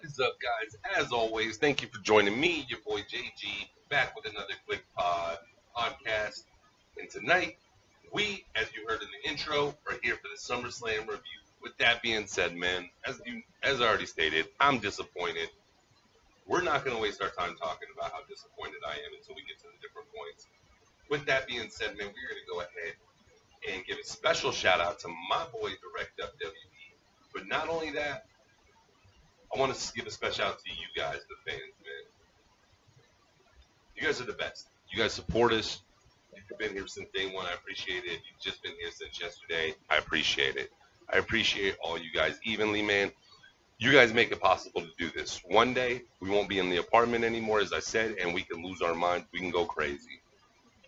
is up, guys? As always, thank you for joining me, your boy JG, back with another Kliqpod podcast. And tonight, we, as you heard in the intro, are here for the Summerslam review. With that being said, man, as I already stated, I'm disappointed. We're not going to waste our time talking about how disappointed I am until we get to the different points. With that being said, man, we're going to go ahead and give a special shout out to my boy Direct WB. But not only that, I want to give a special out to you guys, the fans, man. You guys are the best. You guys support us. You've been here since day one. I appreciate it. You've just been here since yesterday. I appreciate it. I appreciate all you guys evenly, man. You guys make it possible to do this. One day, we won't be in the apartment anymore, as I said, and we can lose our minds. We can go crazy.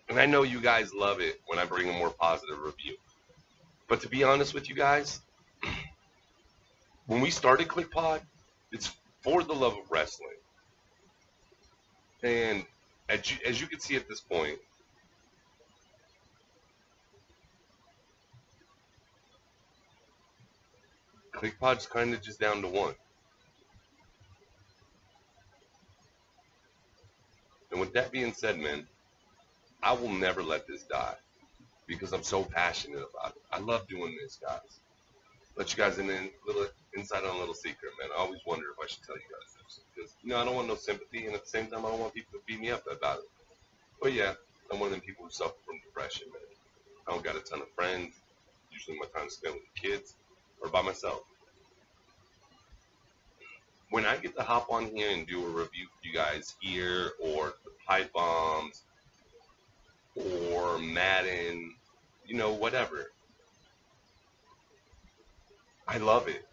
And I know you guys love it when I bring a more positive review. But to be honest with you guys, when we started Kliqpod, it's for the love of wrestling. And as you can see at this point, Kliqpod's kind of just down to one. And with that being said, man, I will never let this die because I'm so passionate about it. I love doing this, guys. Let you guys in a little inside on a little secret, man. I always wonder if I should tell you guys this because I don't want no sympathy, and at the same time, I don't want people to beat me up about it. But yeah, I'm one of them people who suffer from depression, man. I don't got a ton of friends. Usually, my time is spent with the kids or by myself. When I get to hop on here and do a review for you guys here, or the pipe bombs, or Madden, whatever. I love it.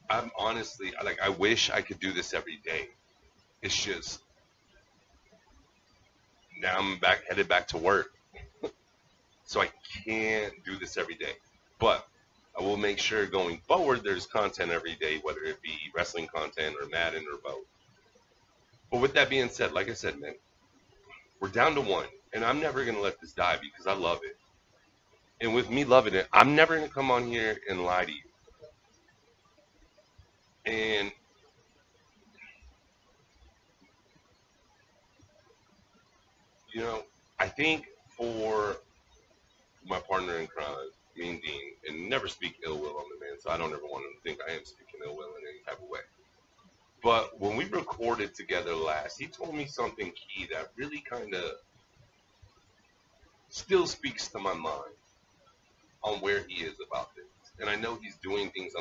I'm honestly, I wish I could do this every day. It's just, now I'm headed back to work. So I can't do this every day. But I will make sure going forward there's content every day, whether it be wrestling content or Madden or both. But with that being said, like I said, man, we're down to one. And I'm never going to let this die because I love it. And with me loving it, I'm never going to come on here and lie to you. And I think for my partner in crime, me and Dean, and never speak ill will on the man, so I don't ever want him to think I am speaking ill will in any type of way. But when we recorded together last, he told me something key that really kind of still speaks to my mind on where he is about this. And I know he's doing things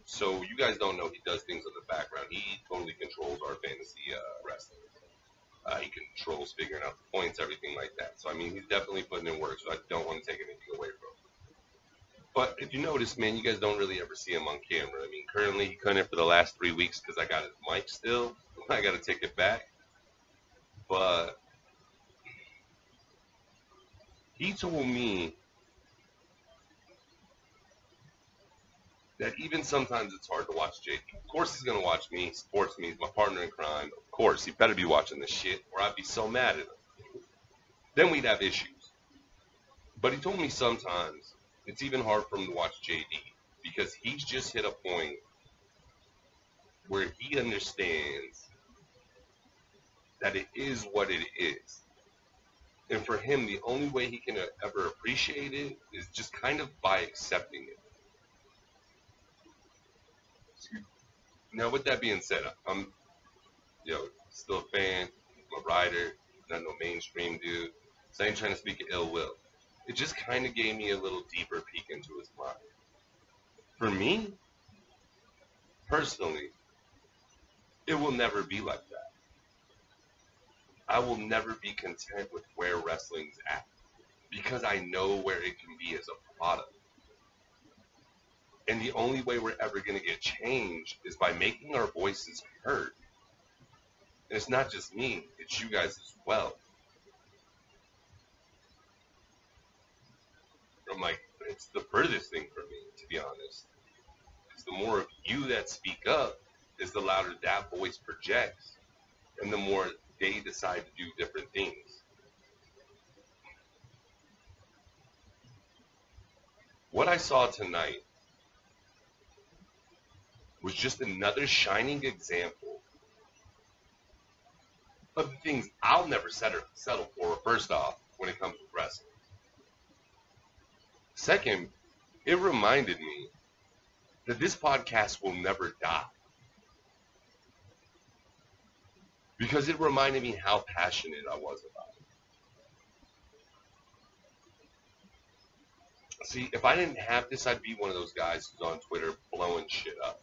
so you guys don't know he does things on the background. He totally controls our fantasy wrestling. He controls figuring out the points, everything like that. So, he's definitely putting in work, so I don't want to take anything away from him. But if you notice, man, you guys don't really ever see him on camera. Currently he couldn't for the last 3 weeks because I got his mic still. I got to take it back. But he told me that even sometimes it's hard to watch JD. Of course he's going to watch me, supports me, he's my partner in crime. Of course, he better be watching this shit or I'd be so mad at him. Then we'd have issues. But he told me sometimes it's even hard for him to watch JD because he's just hit a point where he understands that it is what it is. And for him, the only way he can ever appreciate it is just kind of by accepting it. Now, with that being said, I'm, still a fan. I'm a rider, not no mainstream dude. So I ain't trying to speak ill will. It just kind of gave me a little deeper peek into his mind. For me, personally, it will never be like that. I will never be content with where wrestling's at because I know where it can be as a product. And the only way we're ever going to get change is by making our voices heard. And it's not just me, it's you guys as well. It's the furthest thing for me, to be honest. Because the more of you that speak up, is the louder that voice projects. And the more they decide to do different things. What I saw tonight was just another shining example of the things I'll never settle for, first off, when it comes to wrestling. Second, it reminded me that this podcast will never die. Because it reminded me how passionate I was about it. See, if I didn't have this, I'd be one of those guys who's on Twitter blowing shit up.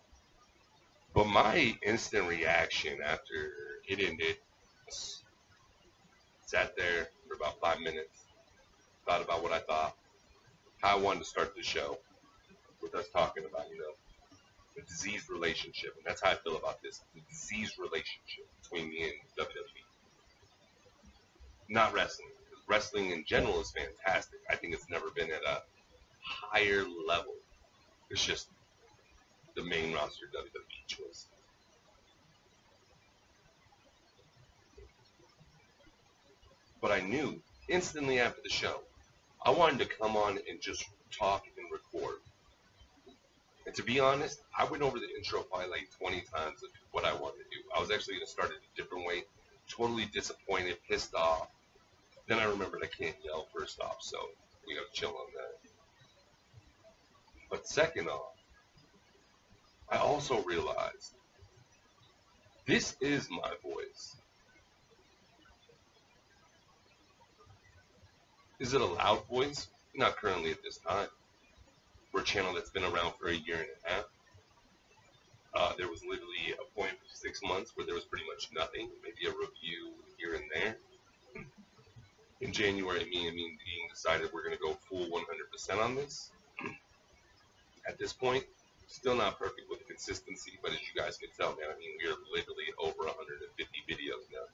But my instant reaction after it ended, sat there for about 5 minutes, thought about what I thought, how I wanted to start the show, with us talking about, the diseased relationship. And that's how I feel about this, the diseased relationship between me and WWE. Not wrestling. Because wrestling in general is fantastic. I think it's never been at a higher level. It's just the main roster WWE choice. But I knew instantly after the show, I wanted to come on and just talk and record. And to be honest, I went over the intro probably like 20 times of what I wanted to do. I was actually going to start it a different way, totally disappointed, pissed off. Then I remembered I can't yell first off, so we got to chill on that. But second off, I also realized this is my voice. Is it a loud voice? Not currently at this time. For a channel that's been around for a year and a half. There was literally a point for 6 months where there was pretty much nothing, maybe a review here and there. In January, me and Dean decided we're going to go full 100% on this. At this point, still not perfect with consistency, but as you guys can tell, man, we are literally over 150 videos now.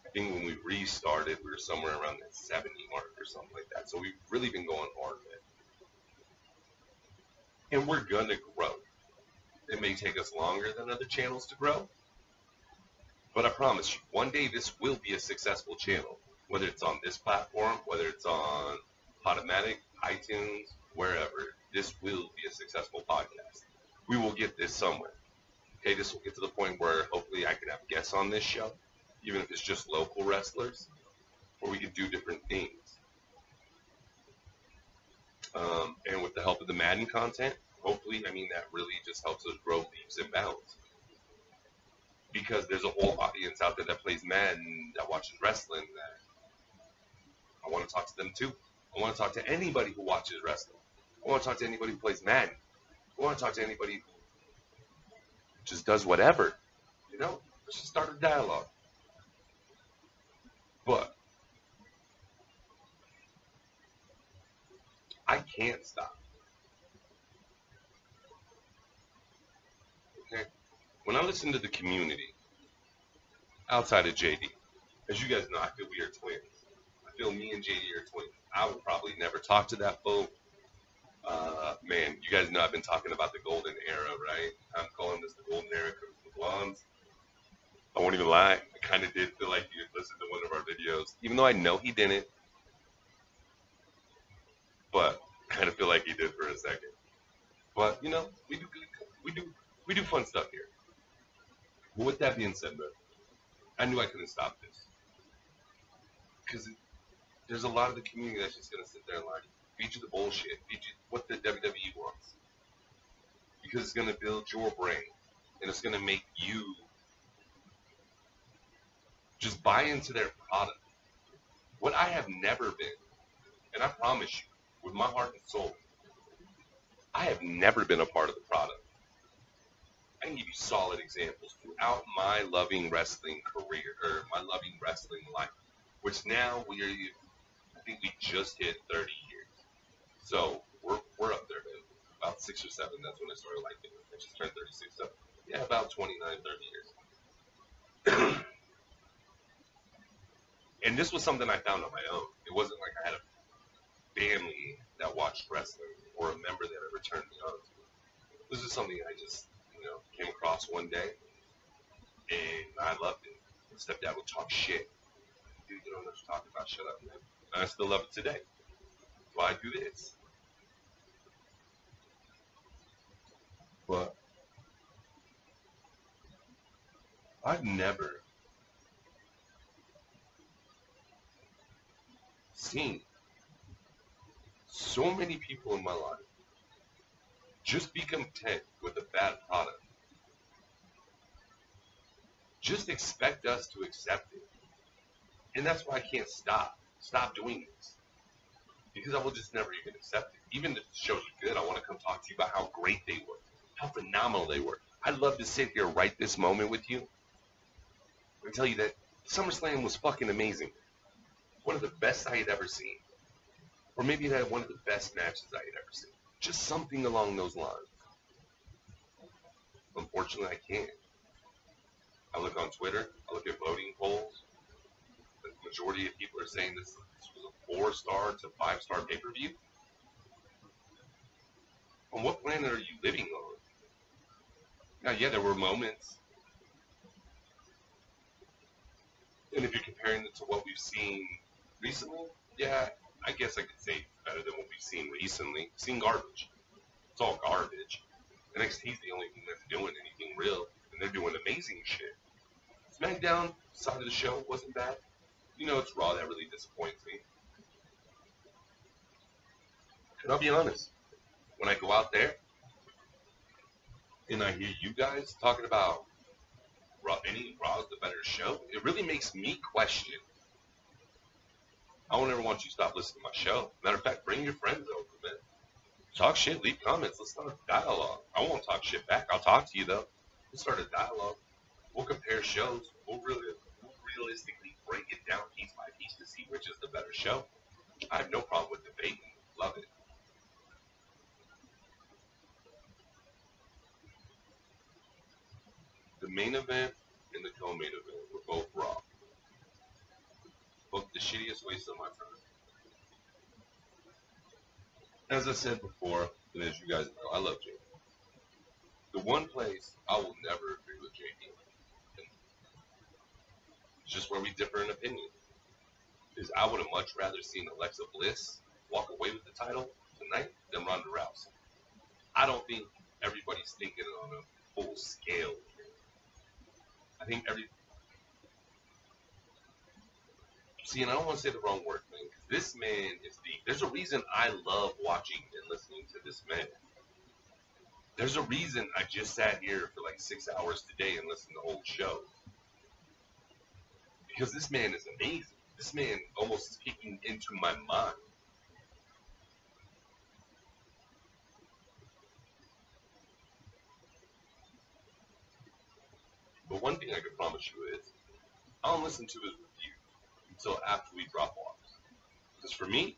I think when we restarted, we were somewhere around that 70 mark or something like that. So we've really been going hard, man. And we're going to grow. It may take us longer than other channels to grow. But I promise you, one day this will be a successful channel. Whether it's on this platform, whether it's on Podomatic, iTunes, wherever, this will be a successful podcast. We will get this somewhere. Okay, this will get to the point where hopefully I can have guests on this show, even if it's just local wrestlers, or we can do different things. And with the help of the Madden content, hopefully, that really just helps us grow leaps and bounds. Because there's a whole audience out there that plays Madden, that watches wrestling, that I want to talk to them too. I want to talk to anybody who watches wrestling. I want to talk to anybody who plays Madden. I want to talk to anybody who just does whatever. Let's just start a dialogue. But I can't stop. Okay? When I listen to the community outside of JD, as you guys know, I feel we are twins. I feel me and JD are twins. I will probably never talk to that folk. Man, you guys know I've been talking about the golden era, right? I'm calling this the golden era because of the blondes. I won't even lie. I kind of did feel like he had listened to one of our videos, even though I know he didn't. But I kind of feel like he did for a second. But we do fun stuff here. But with that being said, bro, I knew I couldn't stop this because there's a lot of the community that's just gonna sit there and like feed you the bullshit, feed you what the WWE wants, because it's gonna build your brain and it's gonna make you just buy into their product. What I have never been, and I promise you, with my heart and soul, I have never been a part of the product. I can give you solid examples throughout my loving wrestling career, or my loving wrestling life, which now I think we just hit 30 years. So we're up there, man. About 6 or 7, that's when I started liking it. I just turned 36, so yeah, about 29, 30 years. And this was something I found on my own. It wasn't like I had a family that watched wrestling or a member that ever turned me on to it. This is something I just, came across one day, and I loved it. My stepdad would talk shit. Dude, you don't know what you're talking about. Shut up, man. And I still love it today. That's why I do this. But I've never seen so many people in my life just be content with a bad product. Just expect us to accept it. And that's why I can't stop doing this. Because I will just never even accept it. Even if the shows are good, I want to come talk to you about how great they were, how phenomenal they were. I'd love to sit here right this moment with you and tell you that Summerslam was fucking amazing. One of the best I had ever seen. Or maybe it had one of the best matches I had ever seen. Just something along those lines. Unfortunately, I can't. I look on Twitter, I look at voting polls. The majority of people are saying this was a 4-star to 5-star pay-per-view. On what planet are you living on? Now, yeah, there were moments. And if you're comparing it to what we've seen recently, yeah, I guess I could say it's better than what we've seen recently. We've seen garbage. It's all garbage. NXT's the only thing that's doing anything real, and they're doing amazing shit. SmackDown side of the show wasn't bad. You know, it's Raw that really disappoints me. And I'll be honest, when I go out there and I hear you guys talking about Raw's the better show, it really makes me question. I won't ever want you to stop listening to my show. Matter of fact, bring your friends over, man. Talk shit, leave comments, let's start a dialogue. I won't talk shit back, I'll talk to you though. We'll start a dialogue. We'll compare shows. We'll realistically break it down piece by piece to see which is the better show. I have no problem with debating. Love it. The main event and the co-main event were both Raw. Both the shittiest waste of my time. As I said before, and as you guys know, I love JD. The one place I will never agree with JD, it's just where we differ in opinion, is I would have much rather seen Alexa Bliss walk away with the title tonight than Ronda Rousey. I don't think everybody's thinking on a full scale here. I think See, and I don't want to say the wrong word, man. This man is there's a reason I love watching and listening to this man. There's a reason I just sat here for like 6 hours today and listened to whole shows. Because this man is amazing. This man almost is peeking into my mind. But one thing I can promise you is, I don't listen to his reviews until after we drop off. Because for me,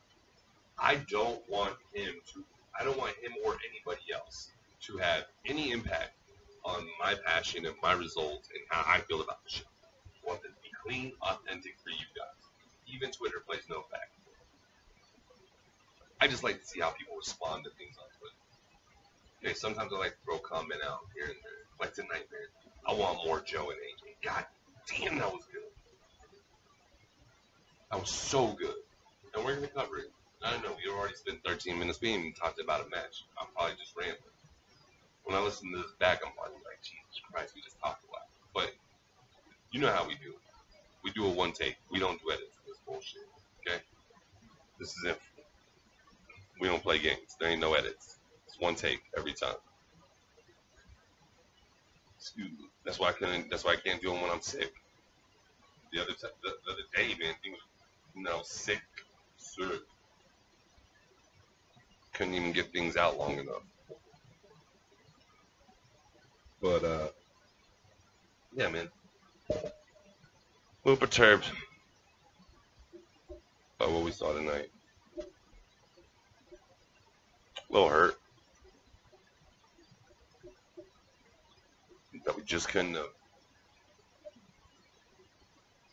I don't want him or anybody else to have any impact on my passion and my results and how I feel about the show. I want it to be clean, authentic for you guys. Even Twitter plays no fact. I just like to see how people respond to things on Twitter. Okay, sometimes I like to throw a comment out here and there. Like tonight, man, I want more Joe and AJ. God damn, that was good. That was so good. And we're going to cover it. I don't know, we already spent 13 minutes. We didn't even talk about a match. I'm probably just rambling. When I listen to this back, I'm probably like, Jesus Christ, we just talked about it. But you know how we do. We do a one take. We don't do edits for this bullshit. Okay? This is it. We don't play games. There ain't no edits. It's one take every time. That's why I can't do them when I'm sick. The other day, man, he was, sick. Couldn't even get things out long enough. But yeah, man. A little perturbed by what we saw tonight. A little hurt that we just couldn't.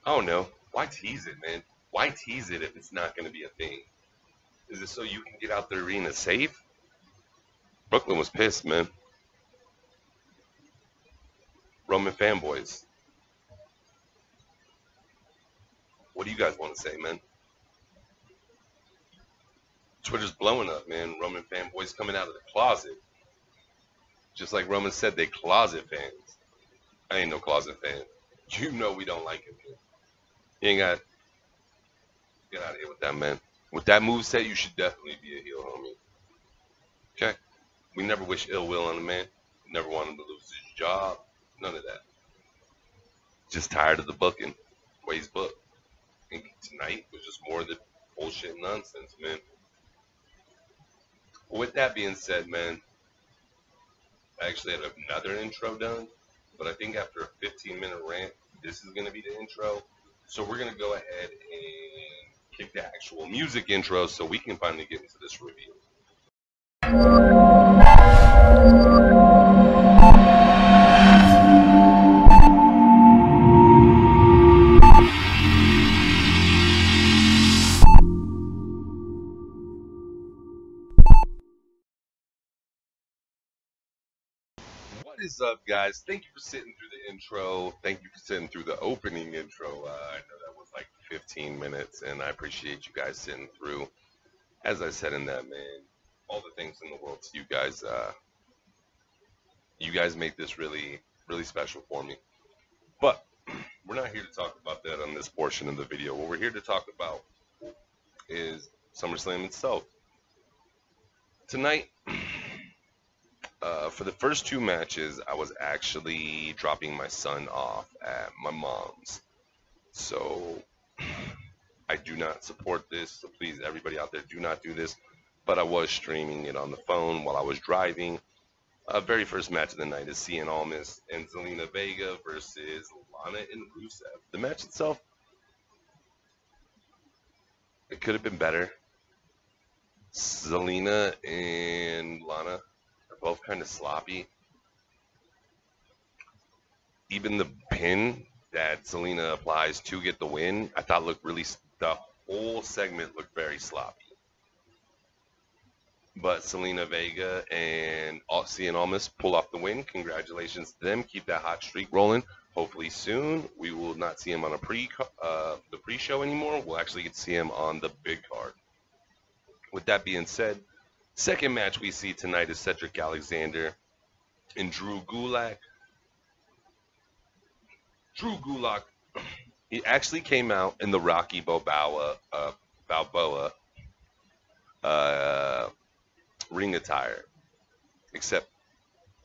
I don't know. Why tease it, man? Why tease it if it's not going to be a thing? Is it so you can get out the arena safe? Brooklyn was pissed, man. Roman fanboys. What do you guys want to say, man? Twitter's blowing up, man. Roman fanboys coming out of the closet. Just like Roman said, they closet fans. I ain't no closet fan. You know we don't like him here. You ain't got to get out of here with that, man. With that moveset, you should definitely be a heel, homie. Okay? We never wish ill will on a man. We never want him to lose his job. None of that. Just tired of the booking. Way he's booked. And tonight was just more of the bullshit nonsense, man. With that being said, man, I actually had another intro done, but I think after a 15-minute rant, this is going to be the intro. So we're going to go ahead and kick the actual music intro so we can finally get into this review. What is up, guys? Thank you for sitting through the intro. Thank you for sitting through the opening intro. I know that was like 15 minutes, and I appreciate you guys sitting through. As I said in that, man, all the things in the world to you guys. You guys make this really, really special for me. But we're not here to talk about that on this portion of the video. What we're here to talk about is Summerslam itself. Tonight, for the first two matches, I was actually dropping my son off at my mom's. So I do not support this. So please, everybody out there, do not do this. But I was streaming it on the phone while I was driving. Very first match of the night is Cien Almas and Zelina Vega versus Lana and Rusev. The match itself, it could have been better. Zelina and Lana are both kind of sloppy. Even the pin that Zelina applies to get the win, I thought looked really, the whole segment looked very sloppy. But Zelina Vega and Cien Almas pull off the win. Congratulations to them. Keep that hot streak rolling. Hopefully soon we will not see him on the pre-show anymore. We'll actually get to see him on the big card. With that being said, second match we see tonight is Cedric Alexander and Drew Gulak. Drew Gulak, he actually came out in the Rocky Balboa ring attire, except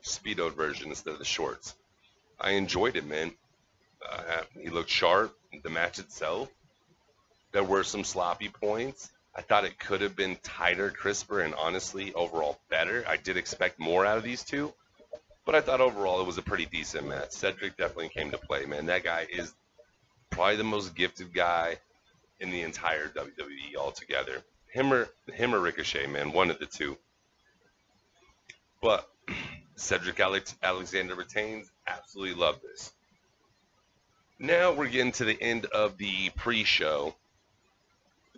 speedoed version instead of the shorts. I enjoyed it, man. He looked sharp. The match itself, there were some sloppy points. I thought it could have been tighter, crisper, and honestly, overall better. I did expect more out of these two, but I thought overall it was a pretty decent match. Cedric definitely came to play, man. That guy is probably the most gifted guy in the entire WWE altogether. Him or Ricochet, man, one of the two. But Cedric Alexander retains. Absolutely love this. Now we're getting to the end of the pre-show,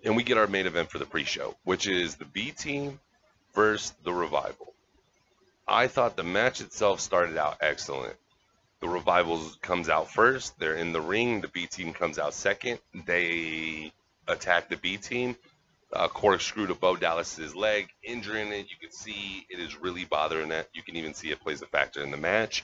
and we get our main event for the pre-show, which is the B Team versus the Revival. I thought the match itself started out excellent. The Revival comes out first. They're in the ring. The B Team comes out second. They attack the B Team. Corkscrew to Bo Dallas's leg, injuring it. You can see it is really bothering that. You can even see it plays a factor in the match.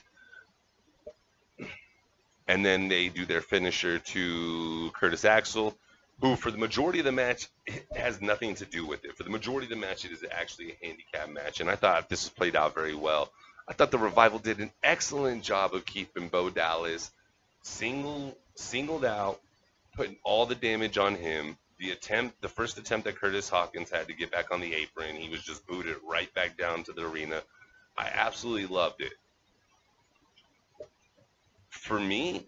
And then they do their finisher to Curtis Axel, who for the majority of the match has nothing to do with it. For the majority of the match, it is actually a handicap match, and I thought this was played out very well. I thought the Revival did an excellent job of keeping Bo Dallas singled out, putting all the damage on him. The first attempt that Curtis Hawkins had to get back on the apron, he was just booted right back down to the arena. I absolutely loved it. For me,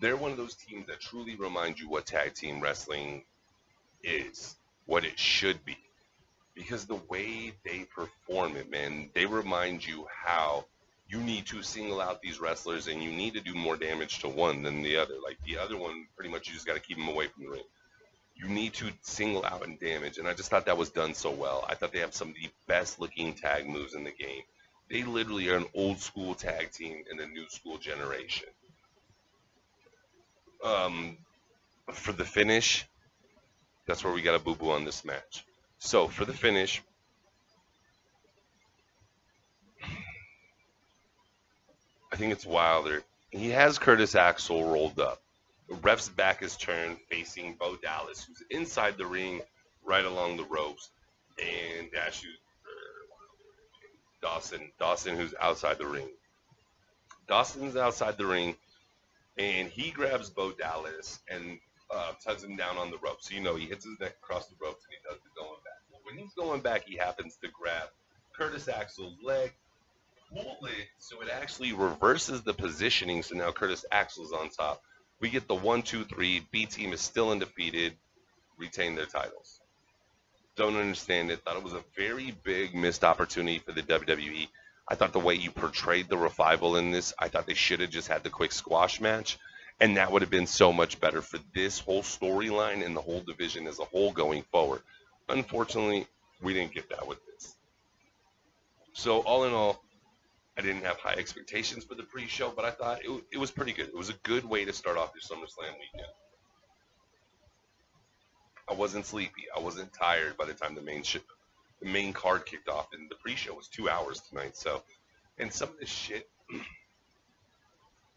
they're one of those teams that truly remind you what tag team wrestling is, what it should be. Because the way they perform it, man, they remind you how you need to single out these wrestlers and you need to do more damage to one than the other. Like the other one, pretty much you just got to keep them away from the ring. You need to single out and damage, and I just thought that was done so well. I thought they have some of the best-looking tag moves in the game. They literally are an old-school tag team in a new-school generation. For the finish, that's where we got a boo-boo on this match. So, for the finish, I think it's Wilder. He has Curtis Axel rolled up. The ref's back is turned, facing Bo Dallas, who's inside the ring, right along the ropes, and Dawson, who's outside the ring. Dawson's outside the ring, and he grabs Bo Dallas and tugs him down on the rope. So he hits his neck across the ropes, and he does the going back. Well, when he's going back, he happens to grab Curtis Axel's leg, pull it, so it actually reverses the positioning. So now Curtis Axel's on top. We get the 1-2-3. B team is still undefeated, retain their titles. Don't understand it. Thought it was a very big missed opportunity for the WWE. I thought the way you portrayed the Revival in this, I thought they should have just had the quick squash match, and that would have been so much better for this whole storyline and the whole division as a whole going forward. Unfortunately, we didn't get that with this. So all in all, I didn't have high expectations for the pre-show, but I thought it was pretty good. It was a good way to start off your SummerSlam weekend. I wasn't sleepy. I wasn't tired by the time the main card kicked off, and the pre-show was 2 hours tonight. So, and some of this shit.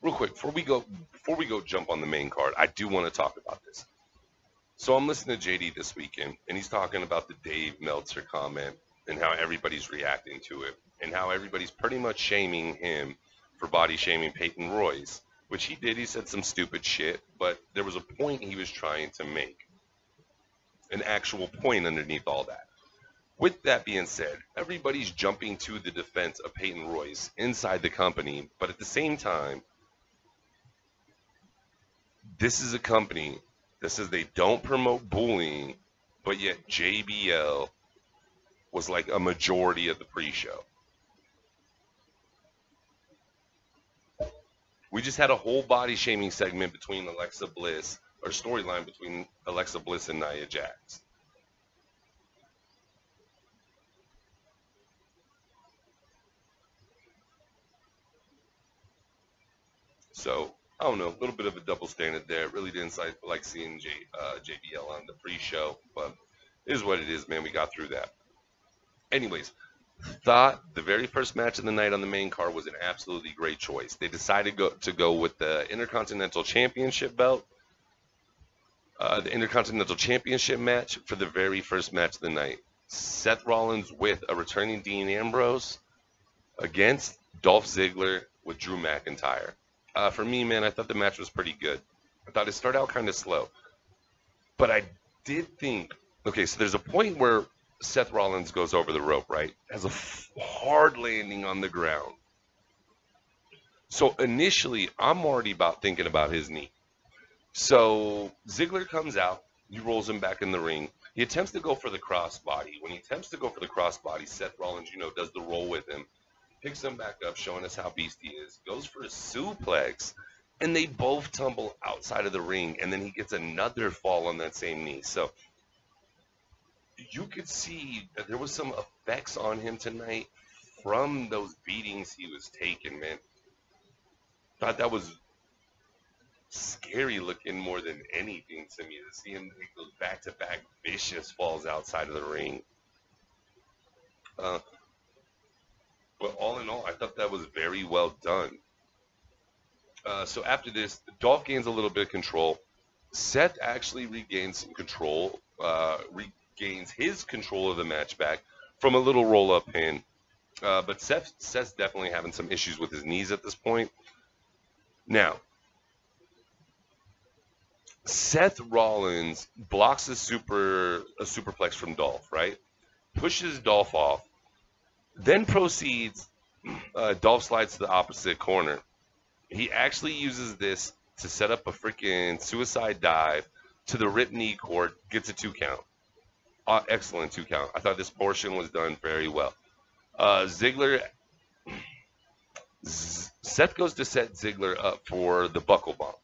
Real quick, before we go jump on the main card, I do want to talk about this. So I'm listening to JD this weekend, and he's talking about the Dave Meltzer comment and how everybody's reacting to it, and how everybody's pretty much shaming him for body shaming Peyton Royce, which he did. He said some stupid shit, but there was a point he was trying to make, an actual point underneath all that. With that being said, everybody's jumping to the defense of Peyton Royce inside the company, but at the same time, this is a company that says they don't promote bullying, but yet JBL was like a majority of the pre-show. We just had a whole body shaming segment between Alexa Bliss, or storyline between Alexa Bliss and Nia Jax. So, I don't know, a little bit of a double standard there. Really didn't like seeing JBL on the pre-show, but it is what it is, man. We got through that. Anyways, thought the very first match of the night on the main card was an absolutely great choice. They decided to go with the Intercontinental Championship belt, the Intercontinental Championship match for the very first match of the night. Seth Rollins with a returning Dean Ambrose against Dolph Ziggler with Drew McIntyre. For me, man, I thought the match was pretty good. I thought it started out kind of slow. But I did think, okay, so there's a point where Seth Rollins goes over the rope, right? Has a hard landing on the ground. So initially, I'm already thinking about his knee. So Ziggler comes out. He rolls him back in the ring. He attempts to go for the crossbody. When he attempts to go for the crossbody, Seth Rollins, does the roll with him. Picks him back up, showing us how beast he is. Goes for a suplex. And they both tumble outside of the ring. And then he gets another fall on that same knee. So you could see that there was some effects on him tonight from those beatings he was taking, man. Thought that was scary looking more than anything to me, to see him make those back-to-back vicious falls outside of the ring. But all in all, I thought that was very well done. So after this, Dolph gains a little bit of control. Seth actually regains some control, regains his control of the match back from a little roll-up pin. But Seth's definitely having some issues with his knees at this point. Now, Seth Rollins blocks a superplex from Dolph, right? Pushes Dolph off. Then proceeds, Dolph slides to the opposite corner. He actually uses this to set up a freaking suicide dive to the rip knee cord, gets a 2 count. Excellent 2 count. I thought this portion was done very well. Seth goes to set Ziggler up for the buckle bomb.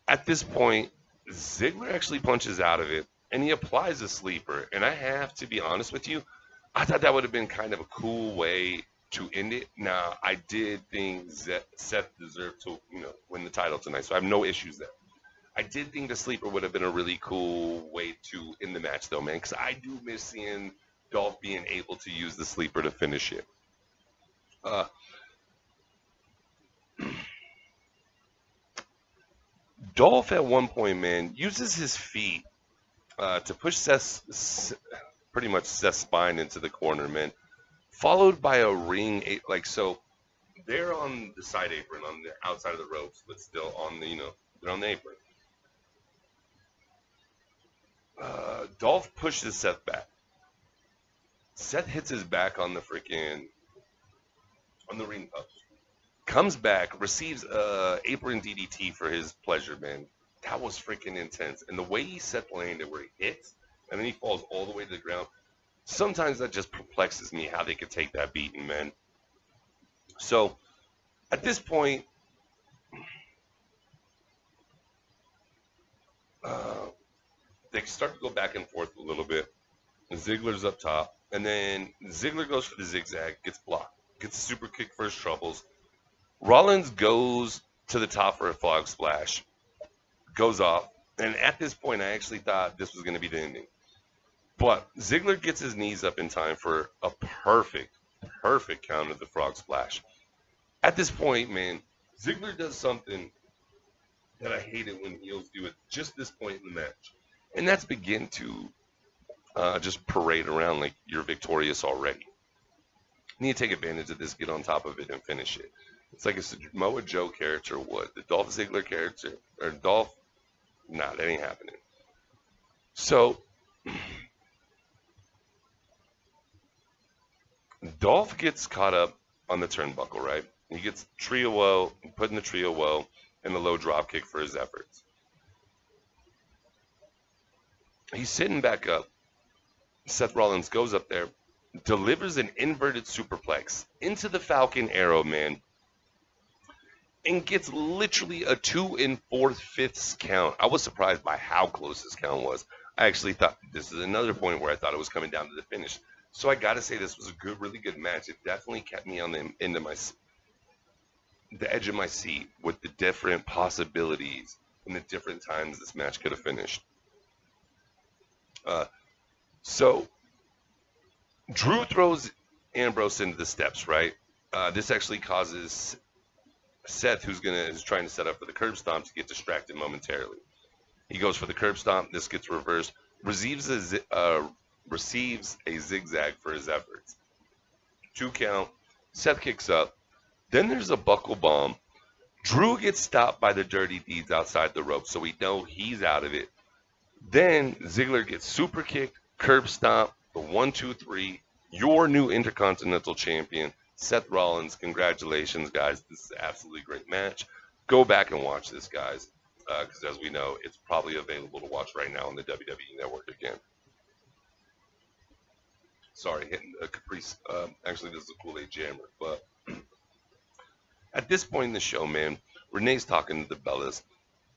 At this point, Ziggler actually punches out of it, and he applies a sleeper. And I have to be honest with you, I thought that would have been kind of a cool way to end it. Now, I did think Seth deserved to, win the title tonight, so I have no issues there. I did think the sleeper would have been a really cool way to end the match, though, man, because I do miss seeing Dolph being able to use the sleeper to finish it. Dolph at one point, man, uses his feet to push pretty much Seth's spine into the corner, man. Followed by a ring, like so. They're on the side apron, on the outside of the ropes, but still on the, they're on the apron. Dolph pushes Seth back. Seth hits his back on the ring post. Comes back, receives apron DDT for his pleasure, man. That was freaking intense. And the way Seth landed, where he hits, and then he falls all the way to the ground, sometimes that just perplexes me how they could take that beating, man. So, at this point, they start to go back and forth a little bit. Ziggler's up top, and then Ziggler goes for the zigzag, gets blocked, gets a super kick for his troubles. Rollins goes to the top for a frog splash, goes off, and at this point, I actually thought this was going to be the ending. But Ziggler gets his knees up in time for a perfect count of the frog splash. At this point, man, Ziggler does something that I hated when heels do at just this point in the match. And that's begin to just parade around like you're victorious already. You need to take advantage of this, get on top of it, and finish it. It's like a Samoa Joe character would. The Dolph Ziggler character, or Dolph, nah, that ain't happening. So, Dolph gets caught up on the turnbuckle, right? He gets put in the trio woe, and the low drop kick for his efforts. He's sitting back up. Seth Rollins goes up there, delivers an inverted superplex into the Falcon Arrow, man, and gets literally a 2 4/5 count. I was surprised by how close this count was. I actually thought this is another point where I thought it was coming down to the finish. So I got to say this was a really good match. It definitely kept me on the edge of my seat with the different possibilities and the different times this match could have finished. So Drew throws Ambrose into the steps, right? This actually causes Seth, who's trying to set up for the curb stomp, to get distracted momentarily. He goes for the curb stomp. This gets reversed. Receives a zigzag for his efforts. 2 count. Seth kicks up. Then there's a buckle bomb. Drew gets stopped by the Dirty Deeds outside the rope, so we know he's out of it. Then Ziggler gets super kicked, curb stomp, the 1, 2, 3. Your new Intercontinental Champion, Seth Rollins. Congratulations, guys. This is an absolutely great match. Go back and watch this, guys, because as we know, it's probably available to watch right now on the WWE Network again. Sorry, hitting a Caprice. Actually, this is a Kool-Aid Jammer. But at this point in the show, man, Renee's talking to the Bellas.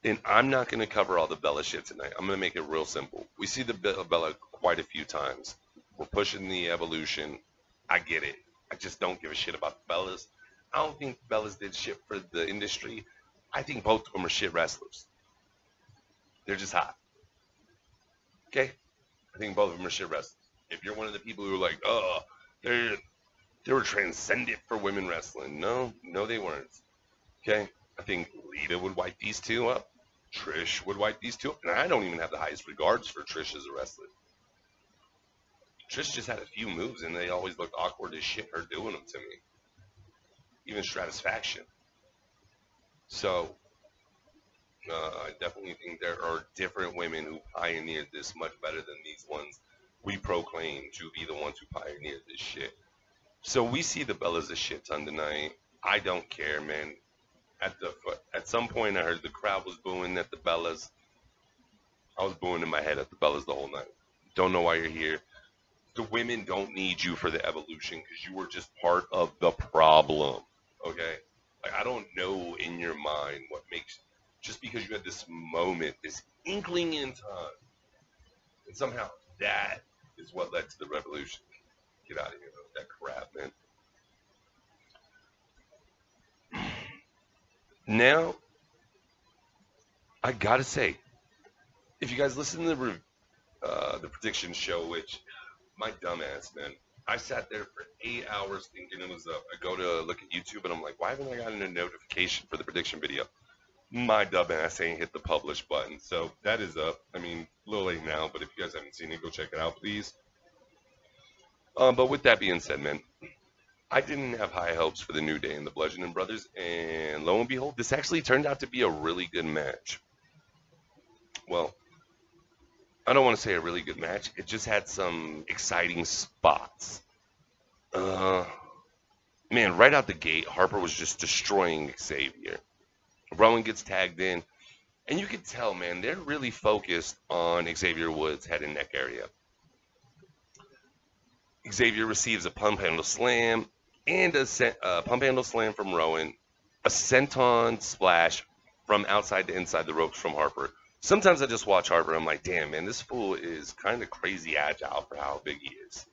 And I'm not going to cover all the Bella shit tonight. I'm going to make it real simple. We see the Bella quite a few times. We're pushing the evolution. I get it. I just don't give a shit about the Bellas. I don't think the Bellas did shit for the industry. I think both of them are shit wrestlers. They're just hot. Okay? I think both of them are shit wrestlers. If you're one of the people who are like, oh, they were transcendent for women wrestling. No, they weren't. Okay? I think Lita would wipe these two up. Trish would wipe these two up. And I don't even have the highest regards for Trish as a wrestler. Trish just had a few moves, and they always looked awkward as shit, her doing them to me. Even Stratisfaction. So, I definitely think there are different women who pioneered this much better than these ones we proclaim to be the ones who pioneered this shit. So we see the Bellas a shit ton tonight. I don't care, man. At some point, I heard the crowd was booing at the Bellas. I was booing in my head at the Bellas the whole night. Don't know why you're here. The women don't need you for the evolution because you were just part of the problem. Okay? Like, I don't know in your mind what makes, just because you had this moment, this inkling in time, and somehow that is what led to the revolution. Get out of here with that crap, man. Now, I gotta say, if you guys listen to the prediction show, which, my dumbass, man, I sat there for 8 hours thinking it was up. I go to look at YouTube, and I'm like, why haven't I gotten a notification for the prediction video? My dumbass ain't hit the publish button. So that is up. I mean, a little late now, but if you guys haven't seen it, go check it out, please. But with that being said, man, I didn't have high hopes for the New Day and the Bludgeoning Brothers, and lo and behold, this actually turned out to be a really good match. Well, I don't want to say a really good match. It just had some exciting spots. Man, right out the gate, Harper was just destroying Xavier. Rowan gets tagged in, and you can tell, man, they're really focused on Xavier Woods' head and neck area. Xavier receives a pump handle slam and a pump handle slam from Rowan, a senton splash from outside to inside the ropes from Harper. Sometimes I just watch Harper, I'm like, damn, man, this fool is kind of crazy agile for how big he is.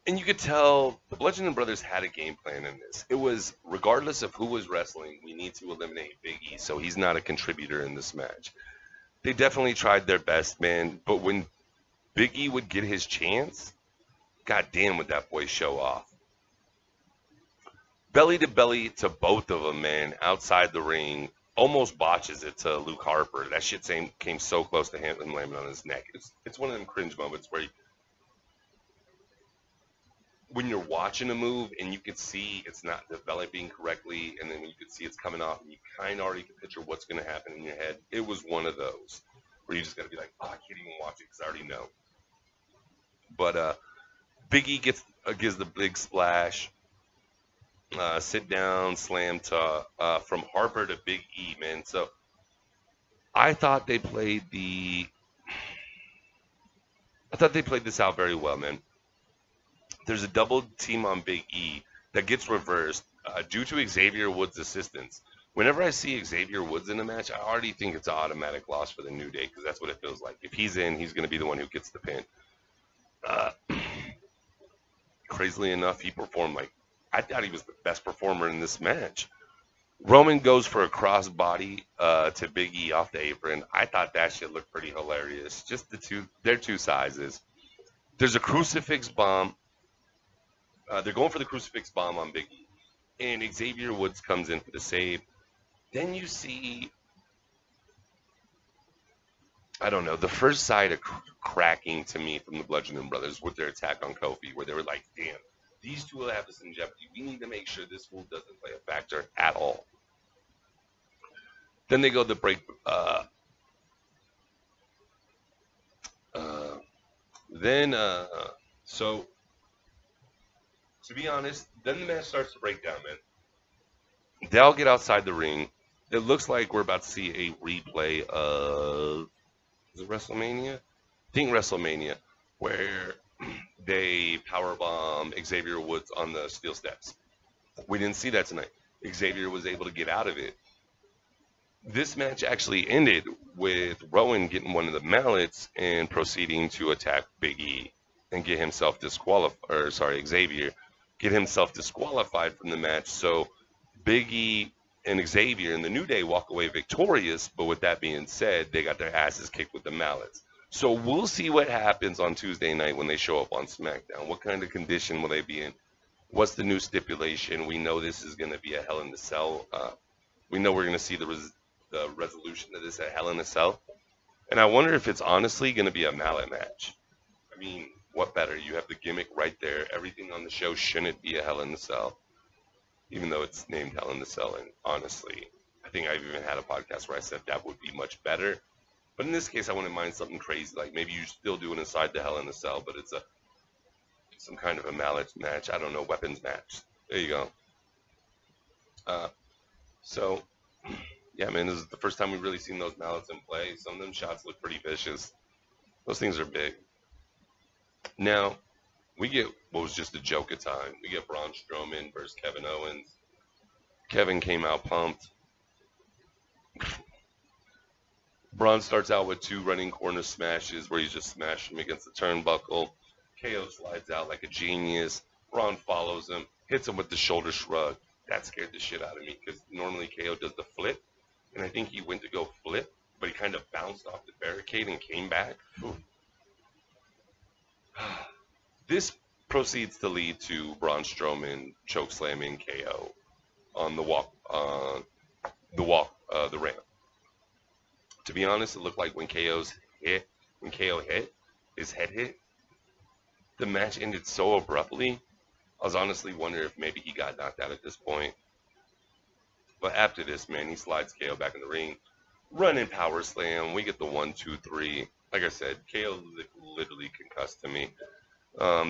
And you could tell the Bludgeoning Brothers had a game plan in this. It was, regardless of who was wrestling, we need to eliminate Big E, so he's not a contributor in this match. They definitely tried their best, man, but when Big E would get his chance, goddamn would that boy show off. Belly to belly to both of them, man, outside the ring. Almost botches it to Luke Harper. That shit came so close to him landing on his neck. It's one of them cringe moments where when you're watching a move and you can see it's not developing correctly, and then when you can see it's coming off and you kind of already can picture what's going to happen in your head, it was one of those where you just got to be like, oh, I can't even watch it because I already know. But Big E gives the big splash, sit down, slam to from Harper to Big E, man. So I thought they played this out very well, man. There's a double team on Big E that gets reversed due to Xavier Woods' assistance. Whenever I see Xavier Woods in a match, I already think it's an automatic loss for the New Day because that's what it feels like. If he's in, he's going to be the one who gets the pin. Crazily enough, he performed I thought he was the best performer in this match. Roman goes for a crossbody to Big E off the apron. I thought that shit looked pretty hilarious. Just their two sizes. There's a crucifix bomb. They're going for the crucifix bomb on Big E. And Xavier Woods comes in for the save. Then you see, I don't know, the first side of cracking to me from the Bludgeoning Brothers with their attack on Kofi, where they were like, damn, these two will have us in jeopardy. We need to make sure this fool doesn't play a factor at all. Then they go the break. So to be honest, then the match starts to break down, man. They all get outside the ring. It looks like we're about to see a replay of, is it WrestleMania? I think WrestleMania, where they powerbomb Xavier Woods on the steel steps. We didn't see that tonight. Xavier was able to get out of it. This match actually ended with Rowan getting one of the mallets and proceeding to attack Big E and get himself Xavier get himself disqualified from the match. So Big E and Xavier and the New Day walk away victorious, but with that being said, they got their asses kicked with the mallets. So we'll see what happens on Tuesday night when they show up on SmackDown. What kind of condition will they be in? What's the new stipulation? We know this is going to be a Hell in a Cell. We know we're going to see the resolution of this at Hell in a Cell. And I wonder if it's honestly going to be a mallet match. I mean, what better? You have the gimmick right there. Everything on the show shouldn't be a Hell in a Cell, even though it's named Hell in a Cell. And honestly, I think I've even had a podcast where I said that would be much better. But in this case, I wouldn't mind something crazy. Like maybe you still do it inside the Hell in a Cell, but it's some kind of a mallet match. I don't know, weapons match. There you go. So, yeah, man, this is the first time we've really seen those mallets in play. Some of them shots look pretty vicious. Those things are big. Now, we get what was just a joke at time. We get Braun Strowman versus Kevin Owens. Kevin came out pumped. Braun starts out with 2 running corner smashes where he's just smashing him against the turnbuckle. KO slides out like a genius. Braun follows him, hits him with the shoulder shrug. That scared the shit out of me because normally KO does the flip, and I think he went to go flip, but he kind of bounced off the barricade and came back. This proceeds to lead to Braun Strowman chokeslamming KO on the walk the ramp. To be honest, it looked like when KO hit, his head hit, the match ended so abruptly. I was honestly wondering if maybe he got knocked out at this point. But after this, man, he slides KO back in the ring, running power slam. We get the 1, 2, 3. Like I said, KO literally concussed to me.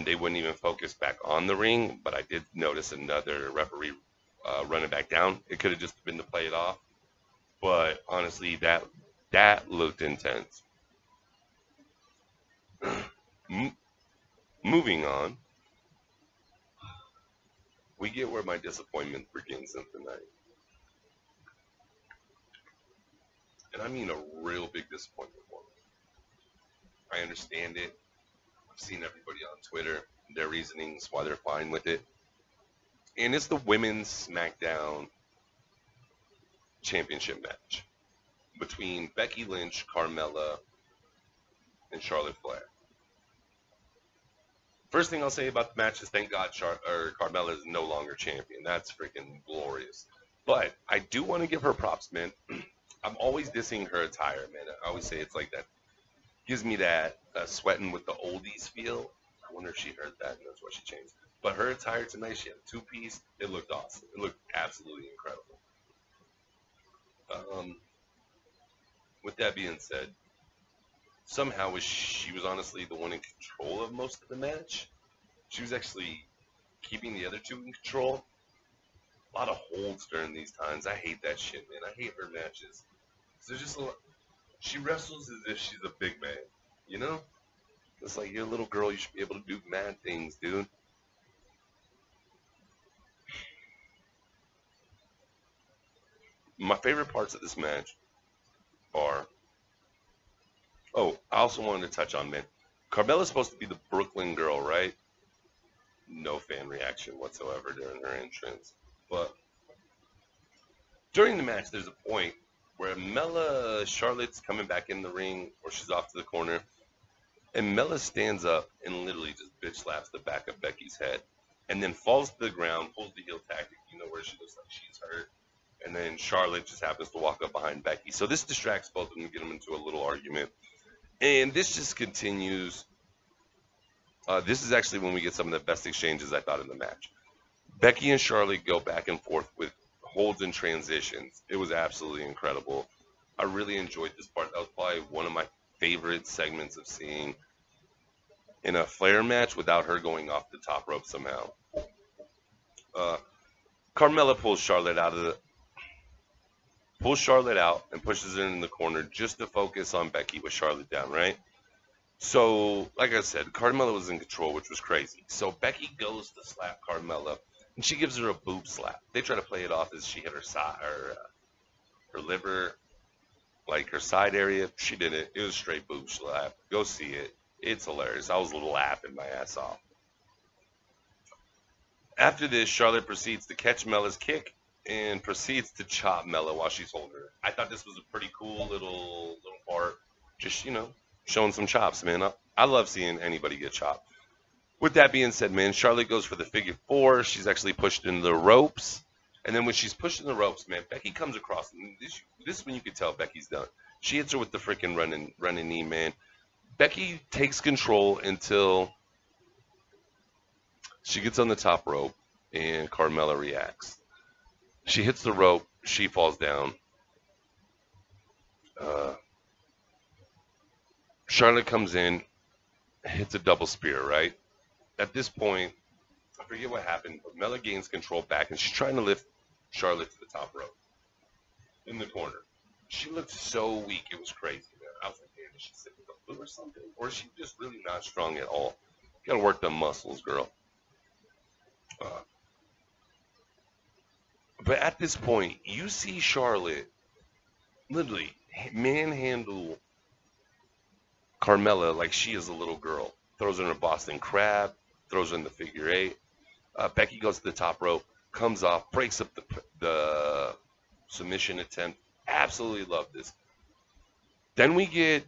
They wouldn't even focus back on the ring, but I did notice another referee running back down. It could have just been to play it off, but honestly, that looked intense. Moving on, we get where my disappointment begins in tonight. And I mean a real big disappointment for me. I understand it. I've seen everybody on Twitter, their reasonings, why they're fine with it. And it's the Women's SmackDown Championship match between Becky Lynch, Carmella, and Charlotte Flair. First thing I'll say about the match is thank God Carmella is no longer champion. That's freaking glorious. But I do want to give her props, man. I'm always dissing her attire, man. I always say it's like that. Gives me that sweating with the oldies feel. I wonder if she heard that and that's why she changed. But her attire tonight, she had a two-piece. It looked awesome. It looked absolutely incredible. With that being said, somehow she was honestly the one in control of most of the match. She was actually keeping the other two in control. A lot of holds during these times. I hate that shit, man. I hate her matches. There's just a lot. She wrestles as if she's a big man, you know? It's like, you're a little girl, you should be able to do mad things, dude. My favorite parts of this match are... Oh, I also wanted to touch on, man. Carmella's supposed to be the Brooklyn girl, right? No fan reaction whatsoever during her entrance. But during the match, there's a point where Charlotte's coming back in the ring, or she's off to the corner, and Mella stands up and literally just bitch slaps the back of Becky's head, and then falls to the ground, pulls the heel tactic, where she looks like she's hurt, and then Charlotte just happens to walk up behind Becky. So this distracts both of them and get them into a little argument. And this just continues. This is actually when we get some of the best exchanges I thought in the match. Becky and Charlotte go back and forth with holds and transitions. It was absolutely incredible. I really enjoyed this part. That was probably one of my favorite segments of seeing in a Flair match without her going off the top rope somehow. Carmella pulls Charlotte out and pushes her in the corner just to focus on Becky with Charlotte down, right? So, like I said, Carmella was in control, which was crazy. So Becky goes to slap Carmella, and she gives her a boob slap. They try to play it off as she hit her side, her liver, like her side area. She didn't. It was a straight boob slap. Go see it. It's hilarious. I was laughing my ass off. After this, Charlotte proceeds to catch Mella's kick and proceeds to chop Mella while she's holding her. I thought this was a pretty cool little part. Just, showing some chops, man. I love seeing anybody get chopped. With that being said, man, Charlotte goes for the figure four. She's actually pushed into the ropes. And then when she's pushed in the ropes, man, Becky comes across. And this is when you can tell Becky's done. She hits her with the freaking running knee, man. Becky takes control until she gets on the top rope and Carmella reacts. She hits the rope. She falls down. Charlotte comes in, hits a double spear, right? At this point, I forget what happened, but Mella gains control back, and she's trying to lift Charlotte to the top rope in the corner. She looked so weak, it was crazy, man. I was like, damn, is she sick with the flu or something? Or is she just really not strong at all? You gotta work them muscles, girl. But at this point, you see Charlotte literally manhandle Carmella like she is a little girl. Throws her in a Boston Crab, throws her in the figure eight. Becky goes to the top rope, comes off, breaks up the submission attempt. Absolutely love this. Then we get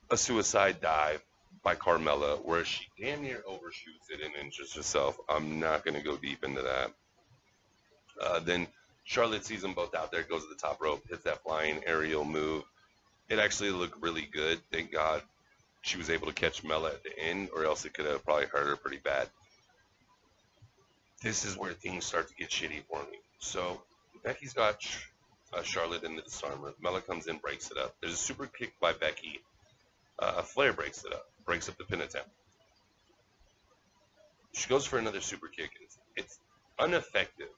a suicide dive by Carmella where she damn near overshoots it and injures herself. I'm not going to go deep into that. Then Charlotte sees them both out there, goes to the top rope, hits that flying aerial move. It actually looked really good. Thank God she was able to catch Mela at the end, or else it could have probably hurt her pretty bad. This is where things start to get shitty for me. So Becky's got Charlotte in the disarmer. Mela comes in, breaks it up. There's a super kick by Becky. Flair breaks it up, breaks up the pin attempt. She goes for another super kick. It's ineffective.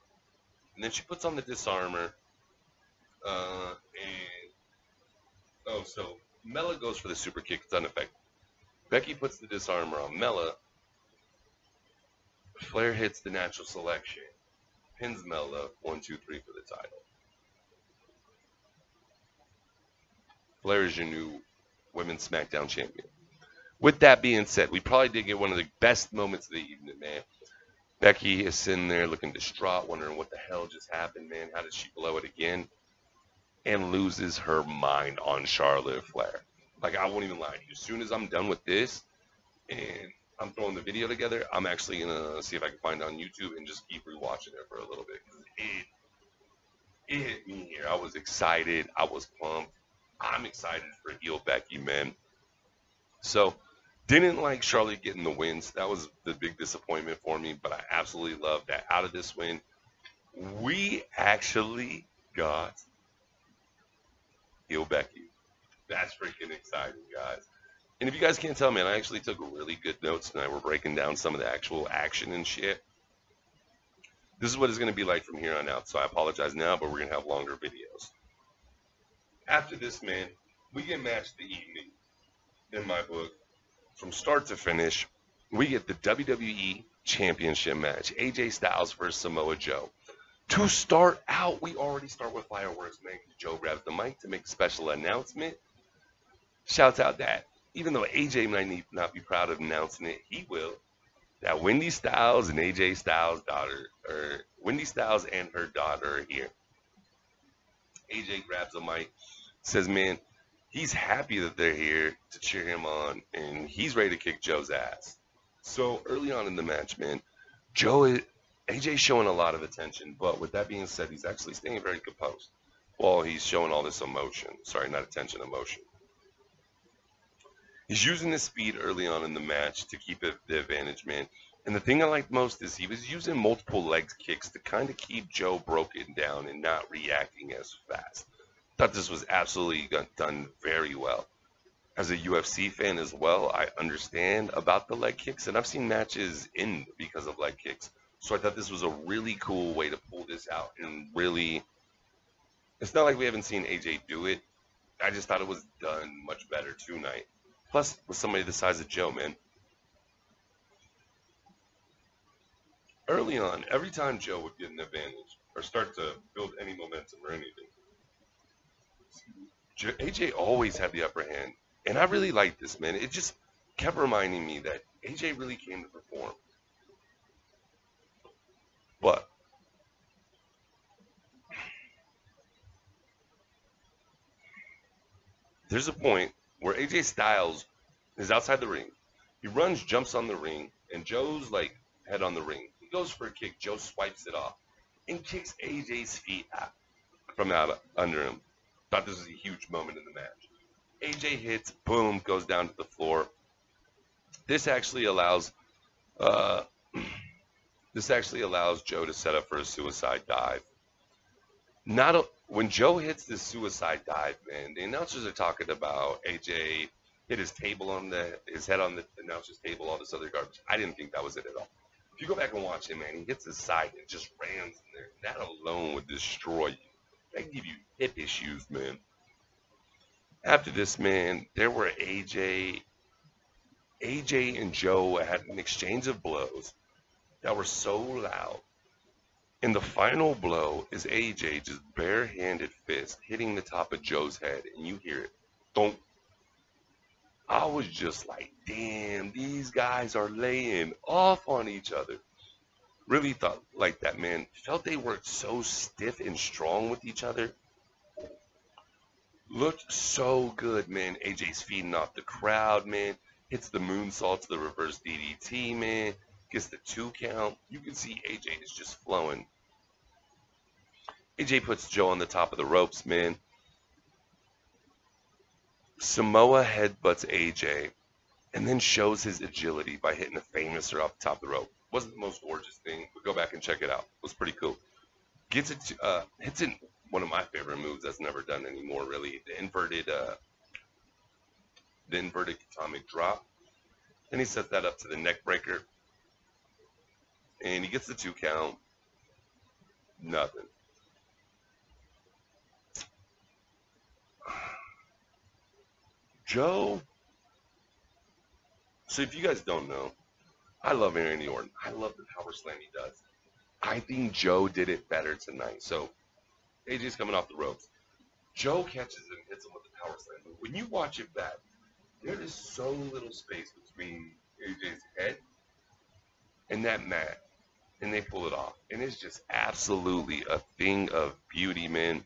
And then she puts on the disarmer. So Mela goes for the super kick. It's ineffective. Becky puts the disarmer on Mela. Flair hits the natural selection. Pins Mela 1, 2, 3 for the title. Flair is your new Women's SmackDown champion. With that being said, we probably did get one of the best moments of the evening, man. Becky is sitting there looking distraught, wondering what the hell just happened, man. How did she blow it again? And loses her mind on Charlotte Flair. Like, I won't even lie to you. As soon as I'm done with this and I'm throwing the video together, I'm actually going to see if I can find it on YouTube and just keep rewatching it for a little bit. It hit me here. I was excited. I was pumped. I'm excited for heel Becky, man. So, didn't like Charlotte getting the wins. That was the big disappointment for me, but I absolutely love that out of this win, we actually got heel Becky. That's freaking exciting, guys. And if you guys can't tell, man, I actually took really good notes tonight. We're breaking down some of the actual action and shit. This is what it's going to be like from here on out, so I apologize now, but we're going to have longer videos. After this, man, we get match of the evening in my book. From start to finish, we get the WWE Championship match. AJ Styles versus Samoa Joe. To start out, we already start with fireworks, man. Joe grabs the mic to make a special announcement. Shouts out that, even though AJ might not be proud of announcing it, he will. That Wendy Styles and AJ Styles' daughter, or Wendy Styles and her daughter are here. AJ grabs the mic, says, man, he's happy that they're here to cheer him on, and he's ready to kick Joe's ass. So early on in the match, man, AJ's showing a lot of attention, but with that being said, he's actually staying very composed while he's showing all this emotion. Sorry, not attention, emotion. He's using his speed early on in the match to keep the advantage, man. And the thing I liked most is he was using multiple leg kicks to kind of keep Joe broken down and not reacting as fast. Thought this was absolutely done very well. As a UFC fan as well, I understand about the leg kicks, and I've seen matches end because of leg kicks. So I thought this was a really cool way to pull this out, and really, it's not like we haven't seen AJ do it. I just thought it was done much better tonight. Plus, with somebody the size of Joe, man. Early on, every time Joe would get an advantage or start to build any momentum or anything, AJ always had the upper hand. And I really liked this, man. It just kept reminding me that AJ really came to perform. But there's a point where AJ Styles is outside the ring. He runs, jumps on the ring, and Joe's like head on the ring. He goes for a kick. Joe swipes it off and kicks AJ's feet out from out under him. Thought this was a huge moment in the match. AJ hits, boom, goes down to the floor. This actually allows Joe to set up for a suicide dive. When Joe hits this suicide dive, man, the announcers are talking about AJ hit his head on the announcer's table, all this other garbage. I didn't think that was it at all. If you go back and watch it, man, he hits his side and just rams in there. That alone would destroy you. That give you hip issues, man. After this, man, there were AJ and Joe had an exchange of blows that were so loud. And the final blow is AJ just barehanded fist hitting the top of Joe's head, and you hear it. Thump. I was just like, damn, these guys are laying off on each other. Really thought like that, man. Felt they worked so stiff and strong with each other. Looked so good, man. AJ's feeding off the crowd, man. Hits the moonsault to the reverse DDT, man. Gets the 2 count. You can see AJ is just flowing. AJ puts Joe on the top of the ropes, man. Samoa headbutts AJ and then shows his agility by hitting a famouser off the top of the rope. Wasn't the most gorgeous thing, but go back and check it out. It was pretty cool. Gets it, hits in one of my favorite moves that's never done anymore, really. The inverted atomic drop. Then he sets that up to the neck breaker. And he gets the 2 count. Nothing. Joe. So if you guys don't know, I love Randy Orton. I love the power slam he does. I think Joe did it better tonight. So AJ's coming off the ropes. Joe catches him, hits him with the power slam. But when you watch it back, there is so little space between AJ's head and that mat. And they pull it off. And it's just absolutely a thing of beauty, man.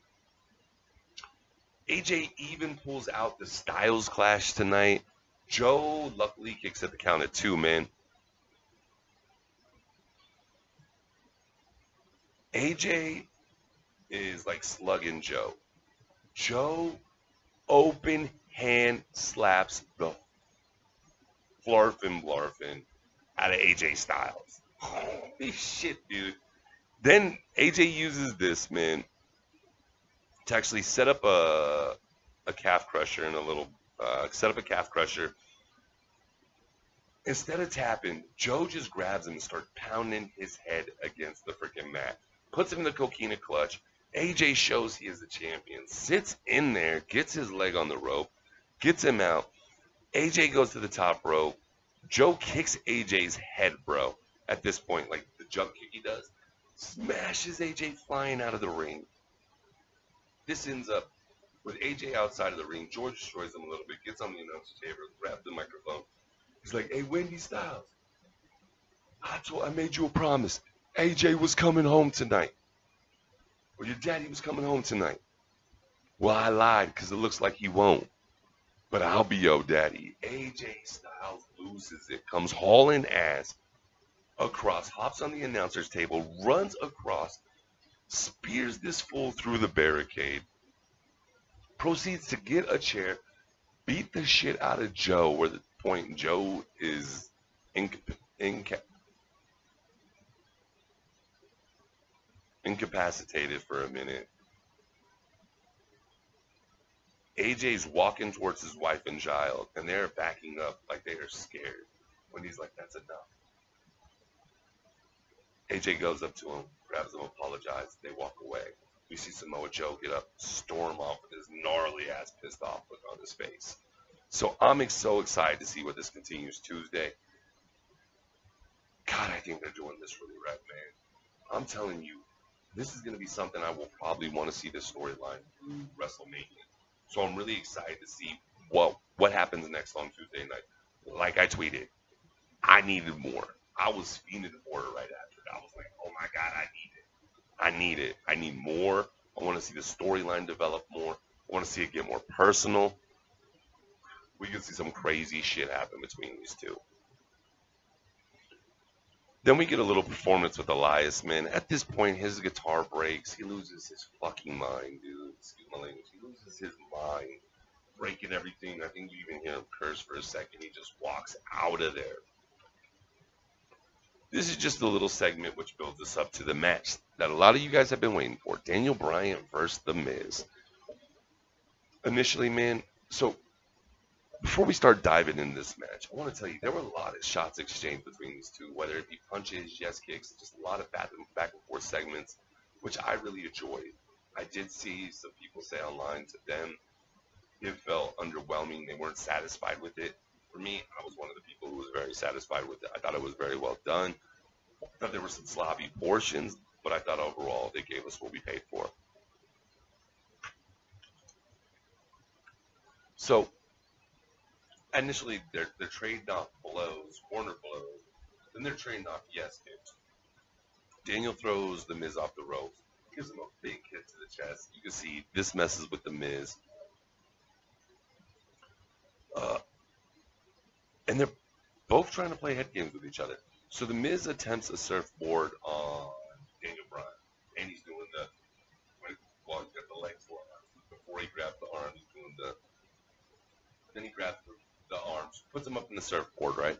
AJ even pulls out the Styles Clash tonight. Joe luckily kicks at the count at 2, man. AJ is like slugging Joe. Joe open hand slaps the flarfin blarfin out of AJ Styles. Holy shit, dude. Then AJ uses this, man, to actually set up a calf crusher and set up a calf crusher. Instead of tapping, Joe just grabs him and starts pounding his head against the freaking mat. Puts him in the coquina clutch. AJ shows he is the champion. Sits in there, gets his leg on the rope, gets him out. AJ goes to the top rope. Joe kicks AJ's head, bro. At this point, like the jump kick he does, smashes AJ flying out of the ring. This ends up with AJ outside of the ring. George destroys him a little bit, gets on the announcer table, grabs the microphone. He's like, "Hey, Wendy Styles, I made you a promise. AJ was coming home tonight. Or your daddy was coming home tonight. Well, I lied because it looks like he won't. But I'll be your daddy." AJ Styles loses it, comes hauling ass across, hops on the announcer's table, runs across, spears this fool through the barricade, proceeds to get a chair, beat the shit out of Joe, where the point Joe is incapacitated for a minute. AJ's walking towards his wife and child, and they're backing up like they are scared. When he's like, "That's enough." AJ goes up to him, grabs him, apologizes. They walk away. We see Samoa Joe get up, storm off with his gnarly ass pissed off look on his face. So I'm so excited to see where this continues Tuesday. God, I think they're doing this really right, man. I'm telling you, this is going to be something I will probably want to see this storyline through WrestleMania. So I'm really excited to see what happens next on Tuesday night. Like I tweeted, I needed more. I was fiending for it right after. I was like, oh my God, I need it. I need it. I need more. I want to see the storyline develop more. I want to see it get more personal. We can see some crazy shit happen between these two. Then we get a little performance with Elias, man. At this point, his guitar breaks. He loses his fucking mind, dude. Excuse my language. He loses his mind, breaking everything. I think you even hear him curse for a second. He just walks out of there. This is just a little segment which builds us up to the match that a lot of you guys have been waiting for. Daniel Bryan versus The Miz. Initially, man, so before we start diving into this match, I want to tell you there were a lot of shots exchanged between these two, whether it be punches, yes kicks, just a lot of back and forth segments, which I really enjoyed. I did see some people say online to them it felt underwhelming. They weren't satisfied with it. For me, I was one of the people who was very satisfied with it. I thought it was very well done. I thought there were some sloppy portions, but I thought overall they gave us what we paid for. So initially, they're trading off blows, corner blows. Then they're trading off yes kicks. Daniel throws The Miz off the ropes. Gives him a big hit to the chest. You can see this messes with The Miz. And they're both trying to play head games with each other. So The Miz attempts a surfboard on Daniel Bryan. And he's doing the, before he grabs the arm. He's doing then he grabs the arms, puts him up in the surfboard, right?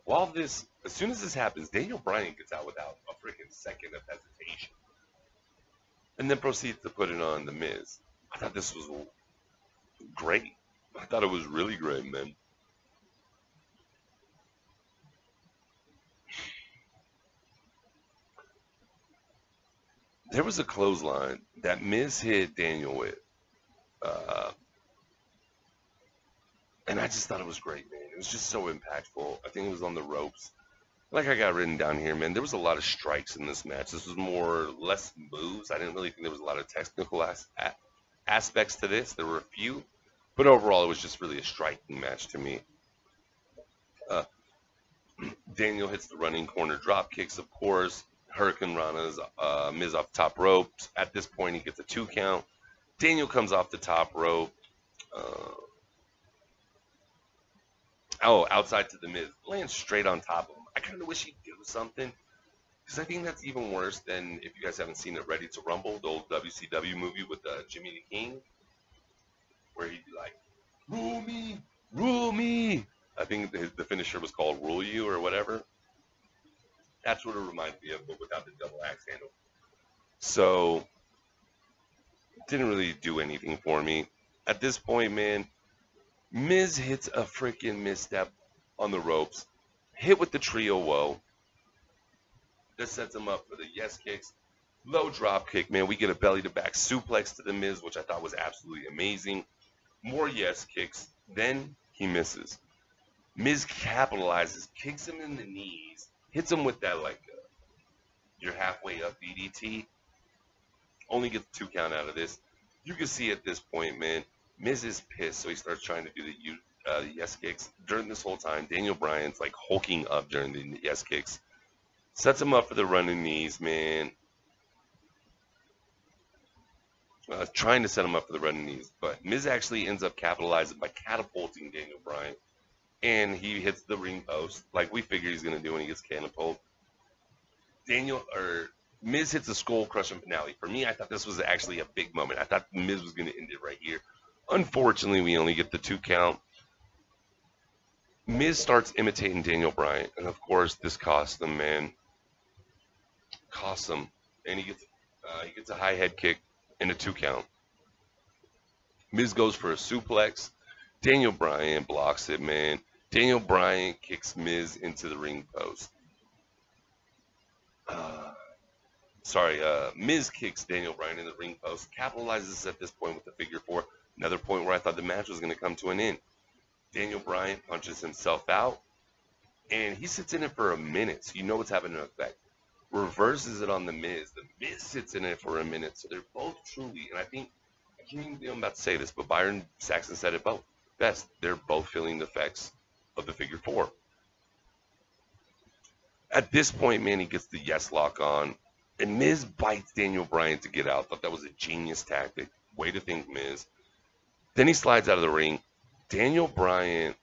While this, as soon as this happens, Daniel Bryan gets out without a freaking second of hesitation. And then proceeds to put it on The Miz. I thought this was great. I thought it was really great, man. There was a clothesline that Miz hit Daniel with. And I just thought it was great, man. It was just so impactful. I think it was on the ropes. Like I got written down here, man, there was a lot of strikes in this match. This was less moves. I didn't really think there was a lot of technical aspects to this. There were a few. But overall, it was just really a striking match to me. Daniel hits the running corner drop kicks, of course. Hurricane Rana's Miz off the top rope. At this point, he gets a 2 count. Daniel comes off the top rope. Outside to the Miz. Lands straight on top of him. I kind of wish he'd do something. Because I think that's even worse than, if you guys haven't seen it, Ready to Rumble, the old WCW movie with Jimmy the King. Where he'd be like, rule me, rule me. I think the finisher was called Rule You or whatever. That's what it reminded me of, but without the double axe handle. So, it didn't really do anything for me. At this point, man, Miz hits a freaking misstep on the ropes. Hit with the trio woe. This sets him up for the yes kicks. Low drop kick, man. We get a belly to back suplex to the Miz, which I thought was absolutely amazing. More yes kicks. Then he misses. Miz capitalizes, kicks him in the knees, hits him with that you're halfway up DDT. Only gets 2 count out of this. You can see at this point, man, Miz is pissed, so he starts trying to do the yes kicks. During this whole time, Daniel Bryan's like hulking up during the yes kicks. Sets him up for the running knees, man. Trying to set him up for the running knees, but Miz actually ends up capitalizing by catapulting Daniel Bryan. And he hits the ring post, like we figure he's going to do when he gets catapulted. Miz hits a skull crushing finale. For me, I thought this was actually a big moment. I thought Miz was going to end it right here. Unfortunately, we only get the 2 count. Miz starts imitating Daniel Bryan, and of course, this costs him, man. Costs him, and he gets a high head kick and a 2 count. Miz goes for a suplex. Daniel Bryan blocks it, man. Daniel Bryan kicks Miz into the ring post. Miz kicks Daniel Bryan in the ring post. Capitalizes at this point with the figure 4. Another point where I thought the match was going to come to an end. Daniel Bryan punches himself out. And he sits in it for a minute, so you know it's having an effect. Reverses it on the Miz. The Miz sits in it for a minute. So they're both truly, and I think, I'm about to say this, but Byron Saxton said it best. They're both feeling the effects of the figure 4. At this point, man, he gets the yes lock on. And Miz bites Daniel Bryan to get out. Thought that was a genius tactic. Way to think, Miz. Then he slides out of the ring. Daniel Bryan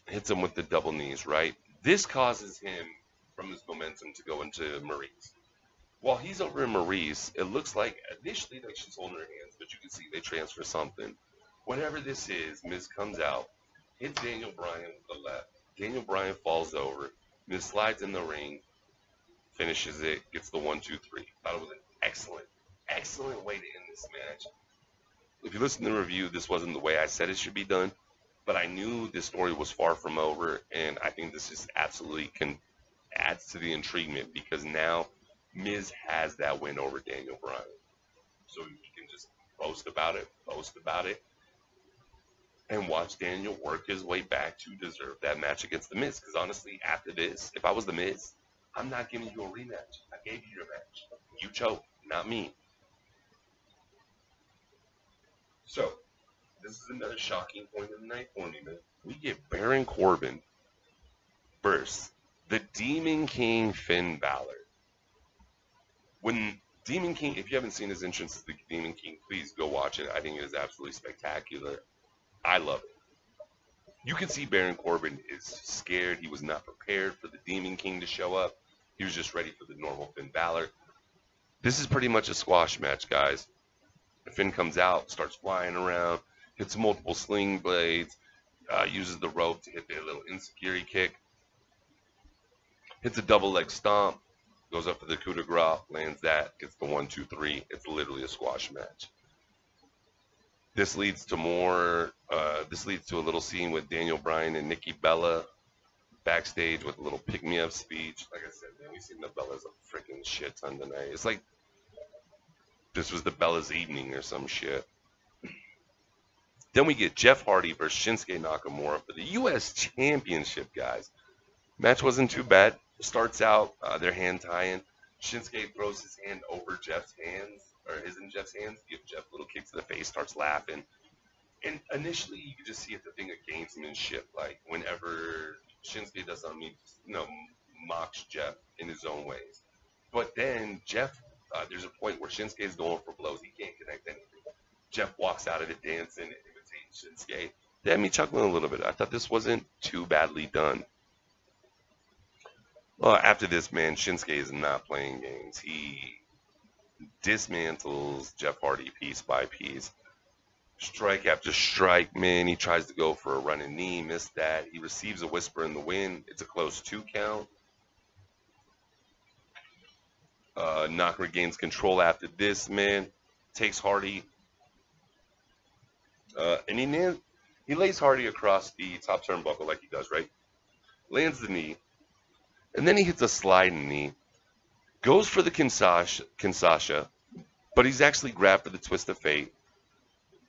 hits him with the double knees, right? This causes him, from his momentum, to go into Maurice. While he's over in Maurice, it looks like initially like she's holding her hands, but you can see they transfer something. Whatever this is, Miz comes out, hits Daniel Bryan with the left. Daniel Bryan falls over. Miz slides in the ring, finishes it, gets the 1, 2, 3. Thought it was an excellent way to end this match. If you listen to the review, this wasn't the way I said it should be done, but I knew this story was far from over, and I think this just absolutely adds to the intriguement because now Miz has that win over Daniel Bryan. So he can just boast about it, and watch Daniel work his way back to deserve that match against The Miz. Because honestly, after this, if I was The Miz, I'm not giving you a rematch. I gave you your match. You choked, not me. So, this is another shocking point of the night for me, man. We get Baron Corbin versus the Demon King Finn Balor. When Demon King, if you haven't seen his entrance as the Demon King, please go watch it. I think it is absolutely spectacular. I love it. You can see Baron Corbin is scared. He was not prepared for the Demon King to show up. He was just ready for the normal Finn Balor. This is pretty much a squash match, guys. Finn comes out, starts flying around, hits multiple sling blades, uses the rope to hit a little insecurity kick, hits a double leg stomp, goes up for the coup de grace, lands that, gets the 1, 2, 3. It's literally a squash match. This leads to more. This leads to a little scene with Daniel Bryan and Nikki Bella backstage with a little pick-me-up speech. Like I said, man, we seen the Bellas a freaking shit ton tonight. It's like this was the Bellas evening or some shit. Then we get Jeff Hardy versus Shinsuke Nakamura for the U.S. Championship, guys. Match wasn't too bad. Starts out, they're hand tying. Shinsuke throws his hand over Jeff's hands, or his and Jeff's hands, gives Jeff a little kick to the face, starts laughing. And initially, you could just see it's a thing of gamesmanship. Like, whenever Shinsuke does something, he mocks Jeff in his own ways. But then Jeff, there's a point where Shinsuke is going for blows. He can't connect anything. Jeff walks out of it dancing and imitates Shinsuke. That had me chuckling a little bit. I thought this wasn't too badly done. Well, after this, man, Shinsuke is not playing games. He dismantles Jeff Hardy piece by piece. Strike after strike, man. He tries to go for a running knee, missed that. He receives a whisper in the wind. It's a close 2 count. Knock regains control after this, man. Takes Hardy. And he lays Hardy across the top turnbuckle like he does, right? Lands the knee. And then he hits a sliding knee. Goes for the Kinshasa, but he's actually grabbed for the twist of fate.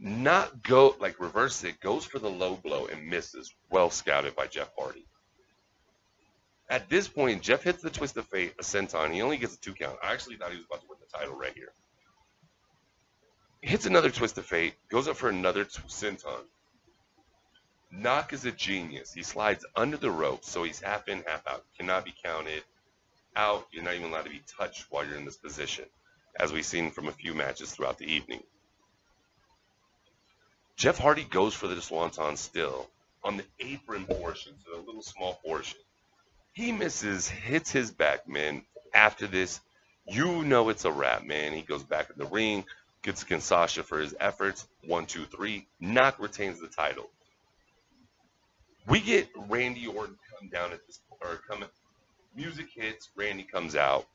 Reverse it. Goes for the low blow and misses. Well scouted by Jeff Hardy. At this point, Jeff hits the twist of fate, a senton. He only gets a 2 count. I actually thought he was about to win the title right here. Hits another twist of fate. Goes up for another senton. Knock is a genius. He slides under the rope, so he's half in, half out. Cannot be counted out. You're not even allowed to be touched while you're in this position, as we've seen from a few matches throughout the evening. Jeff Hardy goes for the swanton still on the apron portion, so the little small portion. He misses, hits his back, man. After this, you know it's a wrap, man. He goes back in the ring, gets Kinshasa for his efforts. 1, 2, 3. Knock retains the title. We get Randy Orton come down at this, or music hits, Randy comes out,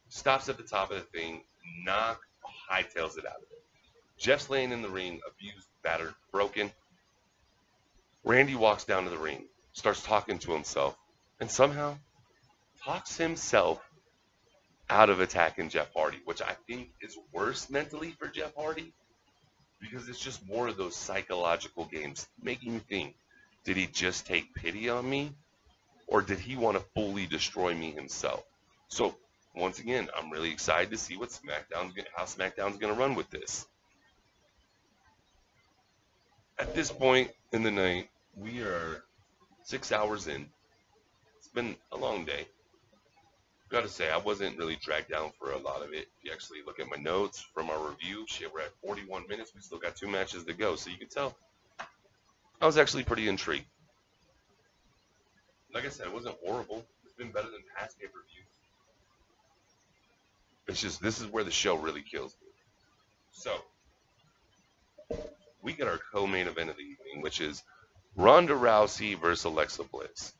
stops at the top of the thing, Knock hightails it out of it. Jeff's laying in the ring, abused, battered, broken. Randy walks down to the ring, starts talking to himself, and somehow talks himself out of attacking Jeff Hardy, which I think is worse mentally for Jeff Hardy, because it's just more of those psychological games, making you think, did he just take pity on me? Or did he want to fully destroy me himself? So, once again, I'm really excited to see how SmackDown's going to run with this. At this point in the night, we are 6 hours in. It's been a long day. Gotta say, I wasn't really dragged down for a lot of it. If you actually look at my notes from our review, we're at 41 minutes. We still got 2 matches to go. So you can tell I was actually pretty intrigued. Like I said, it wasn't horrible. It's been better than past pay-per-views. It's just, this is where the show really kills me. So, we get our co-main event of the evening, which is Ronda Rousey versus Alexa Bliss.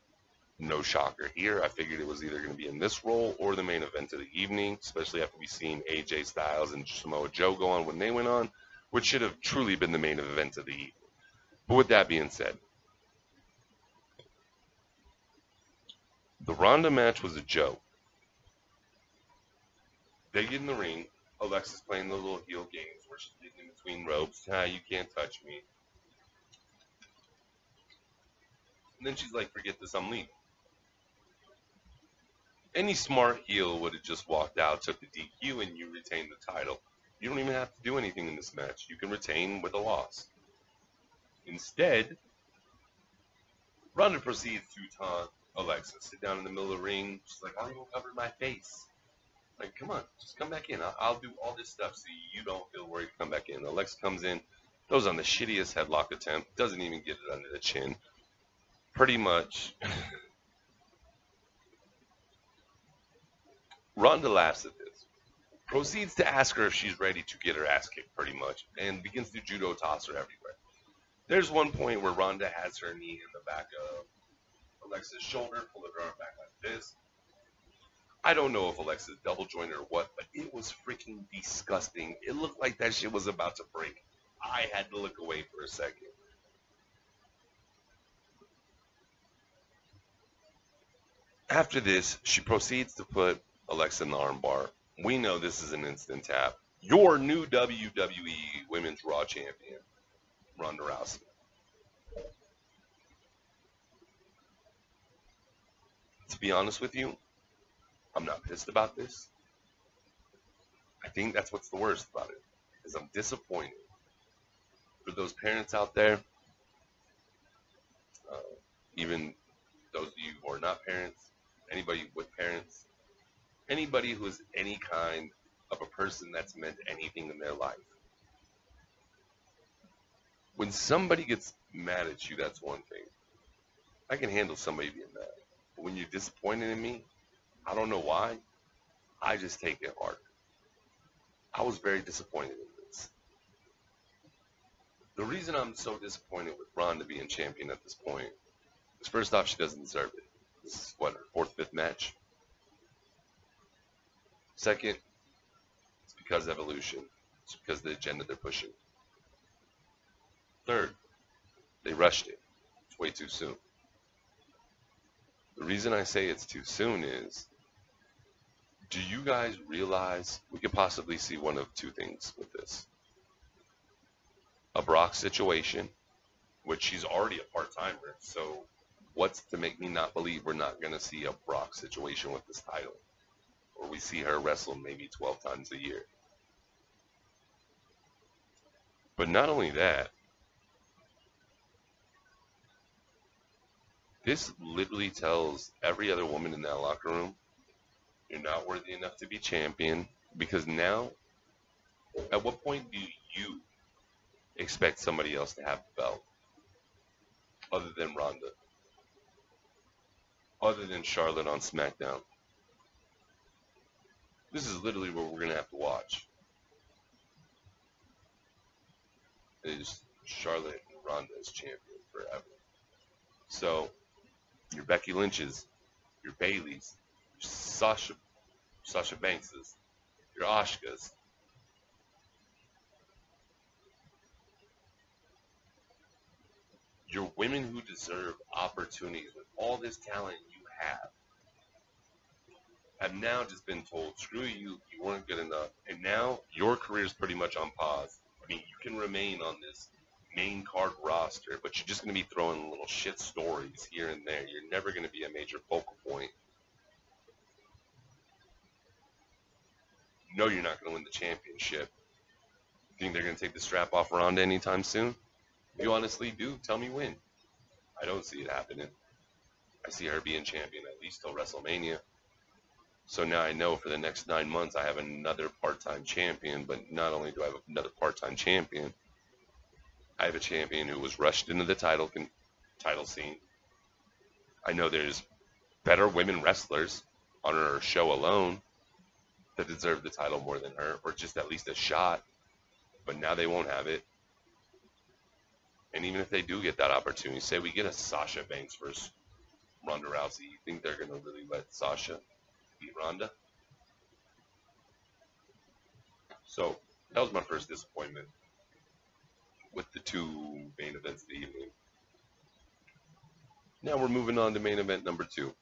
No shocker here. I figured it was either going to be in this role or the main event of the evening, especially after we've seen AJ Styles and Samoa Joe go on when they went on, which should have truly been the main event of the evening. But with that being said, the Ronda match was a joke. They get in the ring. Alexa's playing the little heel games where she's getting in between ropes. You can't touch me. And then she's like, forget this, I'm leaving. Any smart heel would have just walked out, took the DQ, and you retain the title. You don't even have to do anything in this match. You can retain with a loss. Instead, Ronda proceeds to taunt Alexa. Sit down in the middle of the ring. She's like, I don't even cover my face. Like, come on, just come back in. I'll do all this stuff so you don't feel worried. Come back in. Alexa comes in, throws on the shittiest headlock attempt, doesn't even get it under the chin. Pretty much. Ronda laughs at this. proceeds to ask her if she's ready to get her ass kicked, pretty much, and begins to judo toss her everywhere. There's one point where Ronda has her knee in the back of Alexa's shoulder, pulling her arm back like this. I don't know if Alexa's double jointed or what, but it was freaking disgusting. It looked like that shit was about to break. I had to look away for a second. After this, she proceeds to put Alexa in the armbar. We know this is an instant tap. Your new WWE Women's Raw Champion, Ronda Rousey. To be honest with you, I'm not pissed about this. I think that's what's the worst about it, is I'm disappointed. For those parents out there, even those of you who are not parents, anybody with parents, anybody who is any kind of a person that's meant anything in their life. When somebody gets mad at you, that's one thing. I can handle somebody being mad. But when you're disappointed in me, I don't know why, I just take it hard. I was very disappointed in this. The reason I'm so disappointed with Ronda being champion at this point is, first off, she doesn't deserve it. This is, what, her fourth, fifth match? Second, it's because evolution. It's because of the agenda they're pushing. Third, they rushed it. It's way too soon. The reason I say it's too soon is, do you guys realize we could possibly see one of two things with this? A Brock situation, which she's already a part-timer, so what's to make me not believe we're not going to see a Brock situation with this title? Or we see her wrestle maybe 12 times a year. But not only that, this literally tells every other woman in that locker room, you're not worthy enough to be champion, because now, at what point do you expect somebody else to have the belt? Other than Ronda. Other than Charlotte on SmackDown. This is literally what we're going to have to watch. Is Charlotte and Ronda as champion forever. So, your Becky Lynch's, your Bayley's, your Sasha Banks's, your Asuka's. Your women who deserve opportunities with all this talent you have now just been told, screw you, you weren't good enough, and now your career is pretty much on pause. I mean, you can remain on this main card roster, but you're just going to be throwing little shit stories here and there. You're never going to be a major focal point. You know you're not going to win the championship. You think they're going to take the strap off Ronda anytime soon? If you honestly do, tell me when. I don't see it happening. I see her being champion at least till WrestleMania. So now I know for the next 9 months I have another part-time champion, but not only do I have another part-time champion, I have a champion who was rushed into the title scene. I know there's better women wrestlers on her show alone that deserve the title more than her, or just at least a shot, but now they won't have it. And even if they do get that opportunity, say we get a Sasha Banks versus Ronda Rousey, you think they're going to really let Sasha beat Ronda? So that was my first disappointment with the two main events of the evening. Now we're moving on to main event number 2.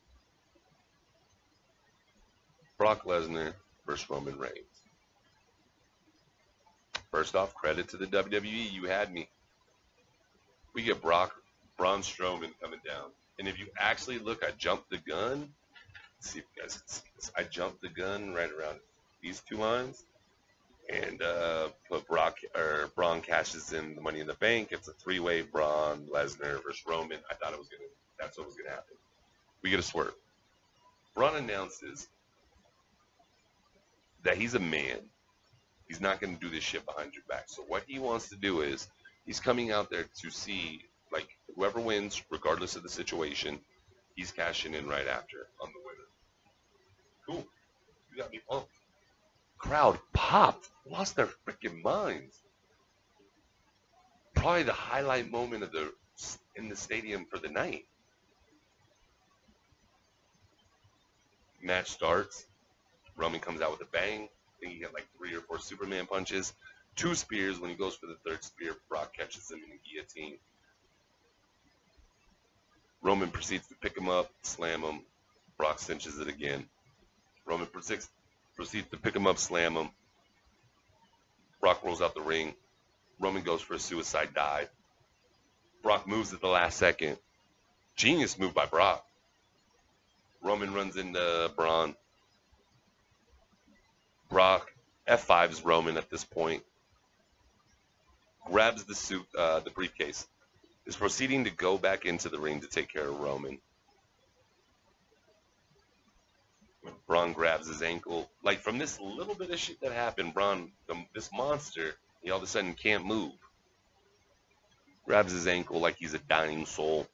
Brock Lesnar versus Roman Reigns. First off, credit to the WWE. You had me. We get Braun Strowman coming down. And if you actually look, I jumped the gun. Let's see if you guys can see this. I jumped the gun right around these two lines. And put Braun cashes in the Money in the Bank. It's a 3-way Braun, Lesnar versus Roman. I thought that's what was gonna happen. We get a swerve. Braun announces that he's a man. He's not gonna do this shit behind your back. So what he wants to do is, he's coming out there to see, like, whoever wins, regardless of the situation, he's cashing in right after on the winner. Cool. You got me pumped. Crowd popped, lost their freaking minds. Probably the highlight moment of in the stadium for the night. Match starts. Roman comes out with a bang. I think he got like 3 or 4 Superman punches. 2 spears. When he goes for the 3rd spear, Brock catches him in a guillotine. Roman proceeds to pick him up, slam him. Brock cinches it again. Roman proceeds to pick him up, slam him. Brock rolls out the ring. Roman goes for a suicide dive. Brock moves at the last second. Genius move by Brock. Roman runs into Braun. Brock F5s Roman at this point. Grabs the briefcase. Is proceeding to go back into the ring to take care of Roman. Braun grabs his ankle. Like, from this little bit of shit that happened, Braun, this monster, he all of a sudden can't move. Grabs his ankle like he's a dying soul.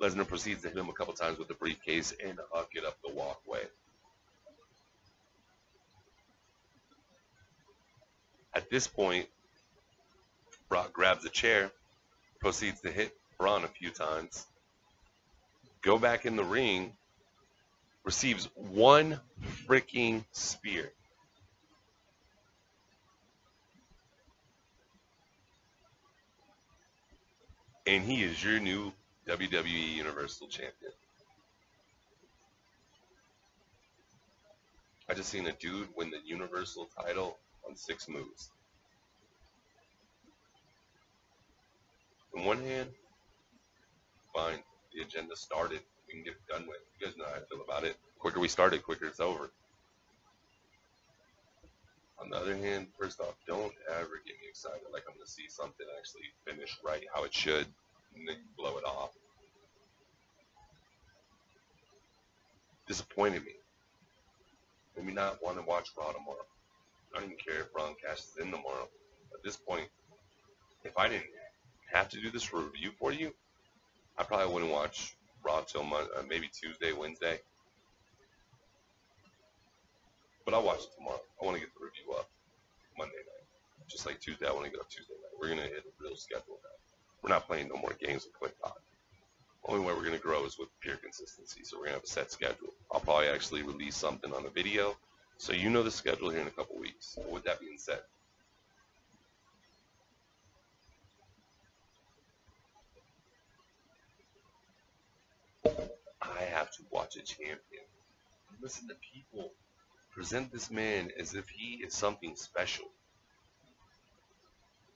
Lesnar proceeds to hit him a couple times with the briefcase and huck it up the walkway. At this point, Brock grabs a chair, proceeds to hit Braun a few times, go back in the ring, receives 1 freaking spear. And he is your new WWE Universal Champion. I just seen a dude win the Universal title on 6 moves. On one hand, fine, the agenda started. We can get it done with. You guys know how I feel about it. Quicker we start it, quicker it's over. On the other hand, first off, don't ever get me excited like I'm going to see something actually finish right how it should, and then you blow it off. Disappointed me. Made me not want to watch Raw tomorrow. I don't even care if Braun cashes in tomorrow. At this point, if I didn't have to do this review for you, I probably wouldn't watch Raw till maybe Tuesday, Wednesday. But I'll watch it tomorrow. I want to get the review up Monday night. Just like Tuesday, I want to get up Tuesday night. We're going to hit a real schedule now. We're not playing no more games with Kliqpod. Only way we're going to grow is with pure consistency. So we're going to have a set schedule. I'll probably actually release something on a video, so you know the schedule here in a couple weeks. But with that being said, I have to watch a champion. Listen to people present this man as if he is something special.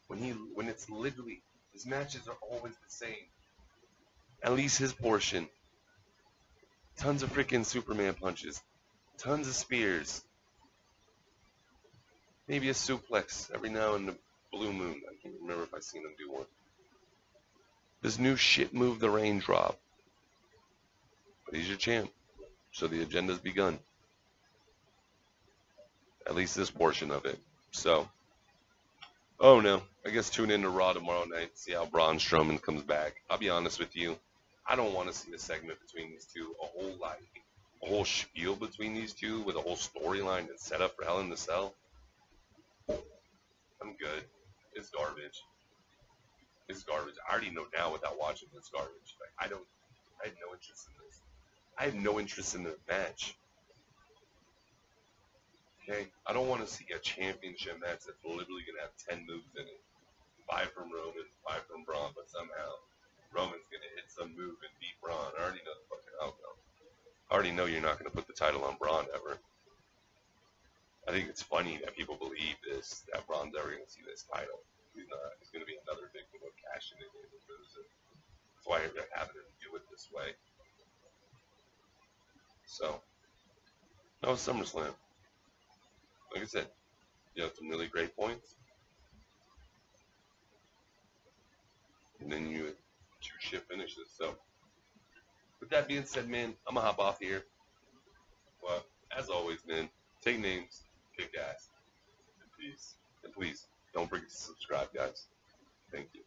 When it's literally, his matches are always the same. At least his portion. Tons of freaking Superman punches. Tons of spears. Maybe a suplex every now and then. Blue moon. I can't remember if I've seen him do one. This new shit move, the raindrop. But he's your champ. So the agenda's begun. At least this portion of it. So, oh no. I guess tune in to Raw tomorrow night. See how Braun Strowman comes back. I'll be honest with you. I don't want to see a segment between these two. A whole spiel between these two with a whole storyline that's set up for Hell in the Cell. I'm good. It's garbage. It's garbage. I already know now without watching it's garbage. Like, I have no interest in this. I have no interest in the match. Okay? I don't want to see a championship match that's literally going to have 10 moves in it. 5 from Roman, 5 from Braun, but somehow Roman's going to hit some move and beat Braun. I already know the fucking outcome. I already know you're not going to put the title on Braun ever. I think it's funny that people believe this, that Braun's ever going to see this title. He's not. He's going to be another victim of cashing in and losing. That's why they're having him do it this way. So, that was SummerSlam. Like I said, you have some really great points. And then you 2 shit finishes. So, with that being said, man, I'm going to hop off here. Well, as always, man, take names, kick ass, and peace. And please, don't forget to subscribe, guys. Thank you.